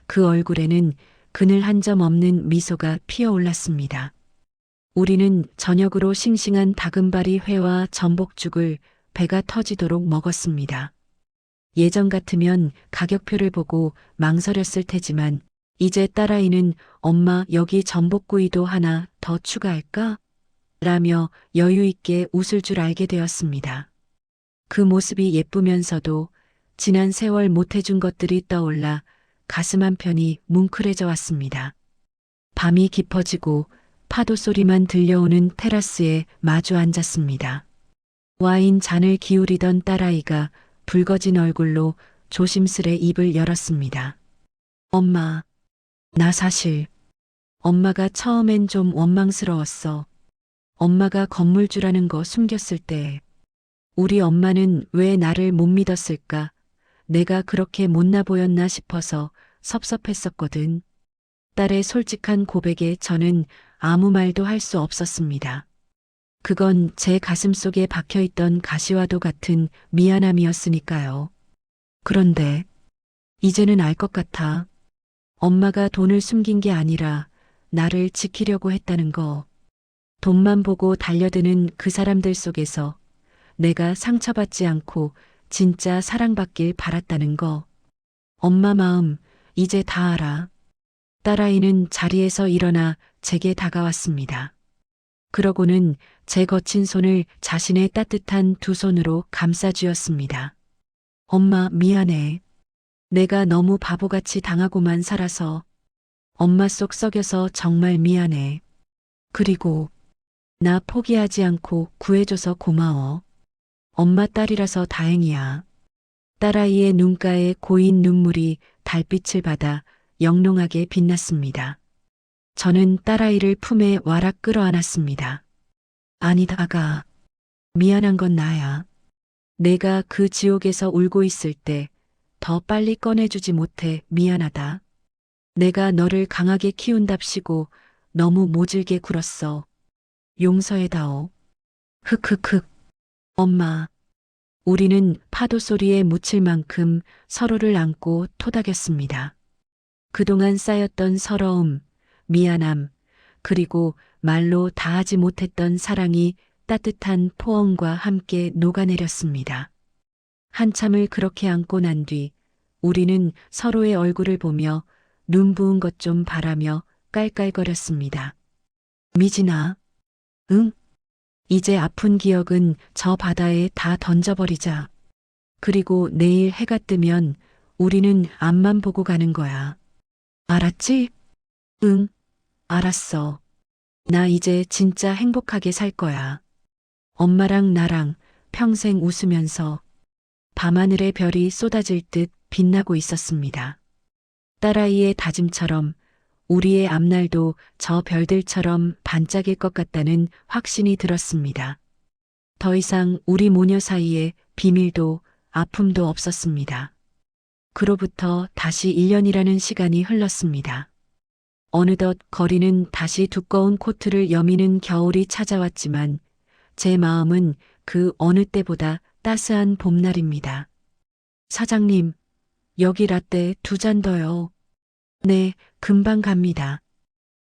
그 얼굴에는 그늘 한 점 없는 미소가 피어올랐습니다. 우리는 저녁으로 싱싱한 다금바리 회와 전복죽을 배가 터지도록 먹었습니다. 예전 같으면 가격표를 보고 망설였을 테지만 이제 딸아이는 엄마 여기 전복구이도 하나 더 추가할까? 라며 여유 있게 웃을 줄 알게 되었습니다. 그 모습이 예쁘면서도 지난 세월 못해준 것들이 떠올라 가슴 한편이 뭉클해져 왔습니다. 밤이 깊어지고 파도 소리만 들려오는 테라스에 마주 앉았습니다. 와인 잔을 기울이던 딸아이가 붉어진 얼굴로 조심스레 입을 열었습니다. 엄마, 나 사실 엄마가 처음엔 좀 원망스러웠어. 엄마가 건물주라는 거 숨겼을 때 우리 엄마는 왜 나를 못 믿었을까? 내가 그렇게 못나 보였나 싶어서 섭섭했었거든. 딸의 솔직한 고백에 저는 아무 말도 할 수 없었습니다. 그건 제 가슴 속에 박혀있던 가시와도 같은 미안함이었으니까요. 그런데 이제는 알 것 같아. 엄마가 돈을 숨긴 게 아니라 나를 지키려고 했다는 거. 돈만 보고 달려드는 그 사람들 속에서 내가 상처받지 않고 진짜 사랑받길 바랐다는 거. 엄마 마음 이제 다 알아. 딸아이는 자리에서 일어나 제게 다가왔습니다. 그러고는 제 거친 손을 자신의 따뜻한 두 손으로 감싸쥐었습니다. 엄마 미안해. 내가 너무 바보같이 당하고만 살아서 엄마 속 썩여서 정말 미안해. 그리고 나 포기하지 않고 구해줘서 고마워. 엄마 딸이라서 다행이야. 딸아이의 눈가에 고인 눈물이 달빛을 받아 영롱하게 빛났습니다. 저는 딸아이를 품에 와락 끌어안았습니다. 아니다가 미안한 건 나야. 내가 그 지옥에서 울고 있을 때 더 빨리 꺼내주지 못해 미안하다. 내가 너를 강하게 키운답시고 너무 모질게 굴었어. 용서해다오. 흑흑흑. 엄마. 우리는 파도 소리에 묻힐 만큼 서로를 안고 토닥였습니다. 그동안 쌓였던 서러움, 미안함, 그리고 말로 다하지 못했던 사랑이 따뜻한 포옹과 함께 녹아내렸습니다. 한참을 그렇게 안고 난 뒤 우리는 서로의 얼굴을 보며 눈 부은 것 좀 바라며 깔깔거렸습니다. 미진아. 응? 이제 아픈 기억은 저 바다에 다 던져버리자. 그리고 내일 해가 뜨면 우리는 앞만 보고 가는 거야. 알았지? 응, 알았어. 나 이제 진짜 행복하게 살 거야. 엄마랑 나랑 평생 웃으면서 밤하늘의 별이 쏟아질 듯 빛나고 있었습니다. 딸아이의 다짐처럼 우리의 앞날도 저 별들처럼 반짝일 것 같다는 확신이 들었습니다. 더 이상 우리 모녀 사이에 비밀도 아픔도 없었습니다. 그로부터 다시 1년이라는 시간이 흘렀습니다. 어느덧 거리는 다시 두꺼운 코트를 여미는 겨울이 찾아왔지만 제 마음은 그 어느 때보다 따스한 봄날입니다. 사장님, 여기 라떼 2잔 더요. 네, 금방 갑니다.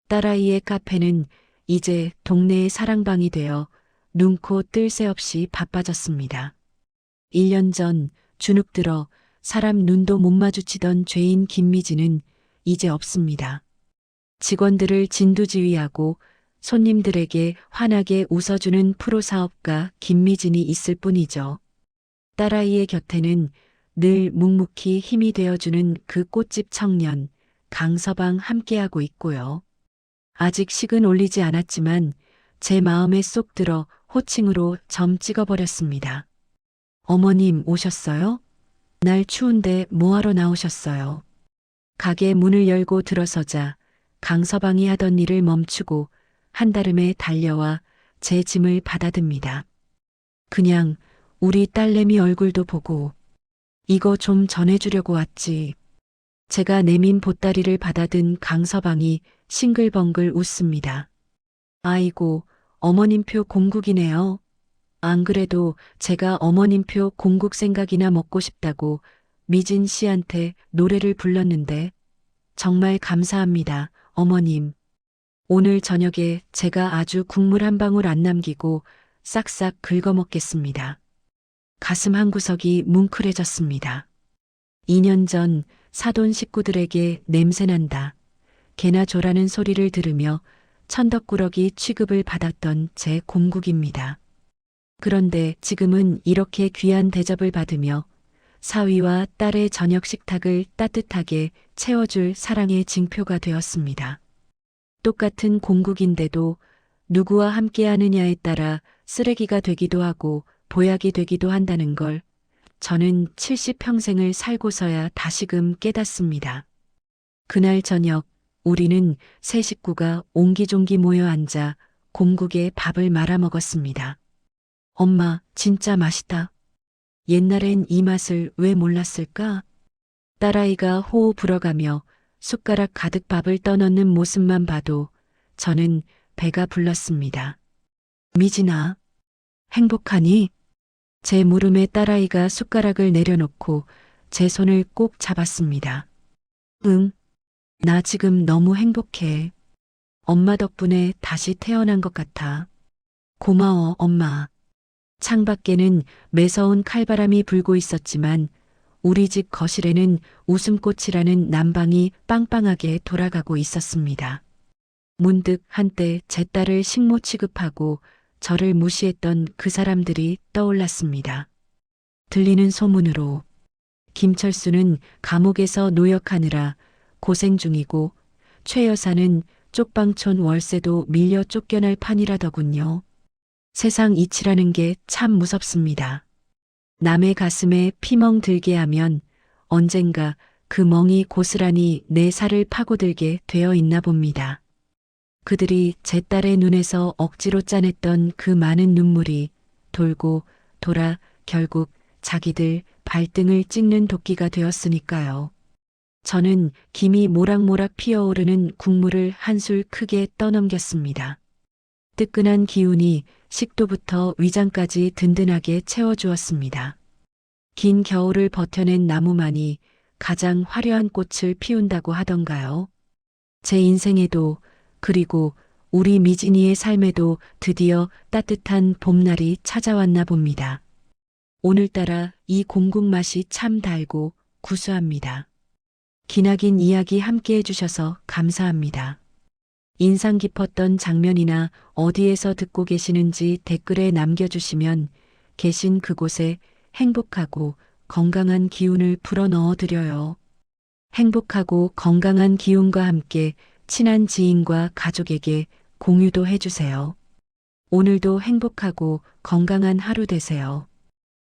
딸아이의 카페는 이제 동네의 사랑방이 되어 눈코 뜰 새 없이 바빠졌습니다. 1년 전 주눅 들어 사람 눈도 못 마주치던 죄인 김미진은 이제 없습니다. 직원들을 진두지휘하고 손님들에게 환하게 웃어주는 프로 사업가 김미진이 있을 뿐이죠. 딸아이의 곁에는 늘 묵묵히 힘이 되어주는 그 꽃집 청년 강서방 함께하고 있고요. 아직 식은 올리지 않았지만 제 마음에 쏙 들어 호칭으로 점 찍어버렸습니다. 어머님 오셨어요? 날 추운데 뭐하러 나오셨어요? 가게 문을 열고 들어서자 강서방이 하던 일을 멈추고 한달음에 달려와 제 짐을 받아듭니다. 그냥 우리 딸내미 얼굴도 보고 이거 좀 전해주려고 왔지. 제가 내민 보따리를 받아든 강서방이 싱글벙글 웃습니다. 아이고, 어머님표 공국이네요. 안 그래도 제가 어머님표 공국 생각이나 먹고 싶다고 미진 씨한테 노래를 불렀는데 정말 감사합니다, 어머님. 오늘 저녁에 제가 아주 국물 한 방울 안 남기고 싹싹 긁어먹겠습니다. 가슴 한구석이 뭉클해졌습니다. 2년 전 사돈 식구들에게 냄새난다, 개나 조라는 소리를 들으며 천덕꾸러기 취급을 받았던 제 공국입니다. 그런데 지금은 이렇게 귀한 대접을 받으며 사위와 딸의 저녁 식탁을 따뜻하게 채워줄 사랑의 징표가 되었습니다. 똑같은 공국인데도 누구와 함께 하느냐에 따라 쓰레기가 되기도 하고 보약이 되기도 한다는 걸 저는 70평생을 살고서야 다시금 깨닫습니다. 그날 저녁 우리는 세 식구가 옹기종기 모여 앉아 공국에 밥을 말아 먹었습니다. 엄마, 진짜 맛있다. 옛날엔 이 맛을 왜 몰랐을까? 딸아이가 호호 불어가며 숟가락 가득 밥을 떠넣는 모습만 봐도 저는 배가 불렀습니다. 미진아, 행복하니? 제 무릎에 딸아이가 숟가락을 내려놓고 제 손을 꼭 잡았습니다. 응, 나 지금 너무 행복해. 엄마 덕분에 다시 태어난 것 같아. 고마워, 엄마. 창밖에는 매서운 칼바람이 불고 있었지만 우리 집 거실에는 웃음꽃이라는 난방이 빵빵하게 돌아가고 있었습니다. 문득 한때 제 딸을 식모 취급하고 저를 무시했던 그 사람들이 떠올랐습니다. 들리는 소문으로 김철수는 감옥에서 노역하느라 고생 중이고 최 여사는 쪽방촌 월세도 밀려 쫓겨날 판이라더군요. 세상 이치라는 게 참 무섭습니다. 남의 가슴에 피멍 들게 하면 언젠가 그 멍이 고스란히 내 살을 파고들게 되어 있나 봅니다. 그들이 제 딸의 눈에서 억지로 짜냈던 그 많은 눈물이 돌고 돌아 결국 자기들 발등을 찍는 도끼가 되었으니까요. 저는 김이 모락모락 피어오르는 국물을 한술 크게 떠넘겼습니다. 뜨끈한 기운이 식도부터 위장까지 든든하게 채워주었습니다. 긴 겨울을 버텨낸 나무만이 가장 화려한 꽃을 피운다고 하던가요. 제 인생에도 그리고 우리 미진이의 삶에도 드디어 따뜻한 봄날이 찾아왔나 봅니다. 오늘따라 이 공국 맛이 참 달고 구수합니다. 기나긴 이야기 함께 해주셔서 감사합니다. 인상 깊었던 장면이나 어디에서 듣고 계시는지 댓글에 남겨주시면 계신 그곳에 행복하고 건강한 기운을 불어 넣어드려요. 행복하고 건강한 기운과 함께 친한 지인과 가족에게 공유도 해주세요. 오늘도 행복하고 건강한 하루 되세요.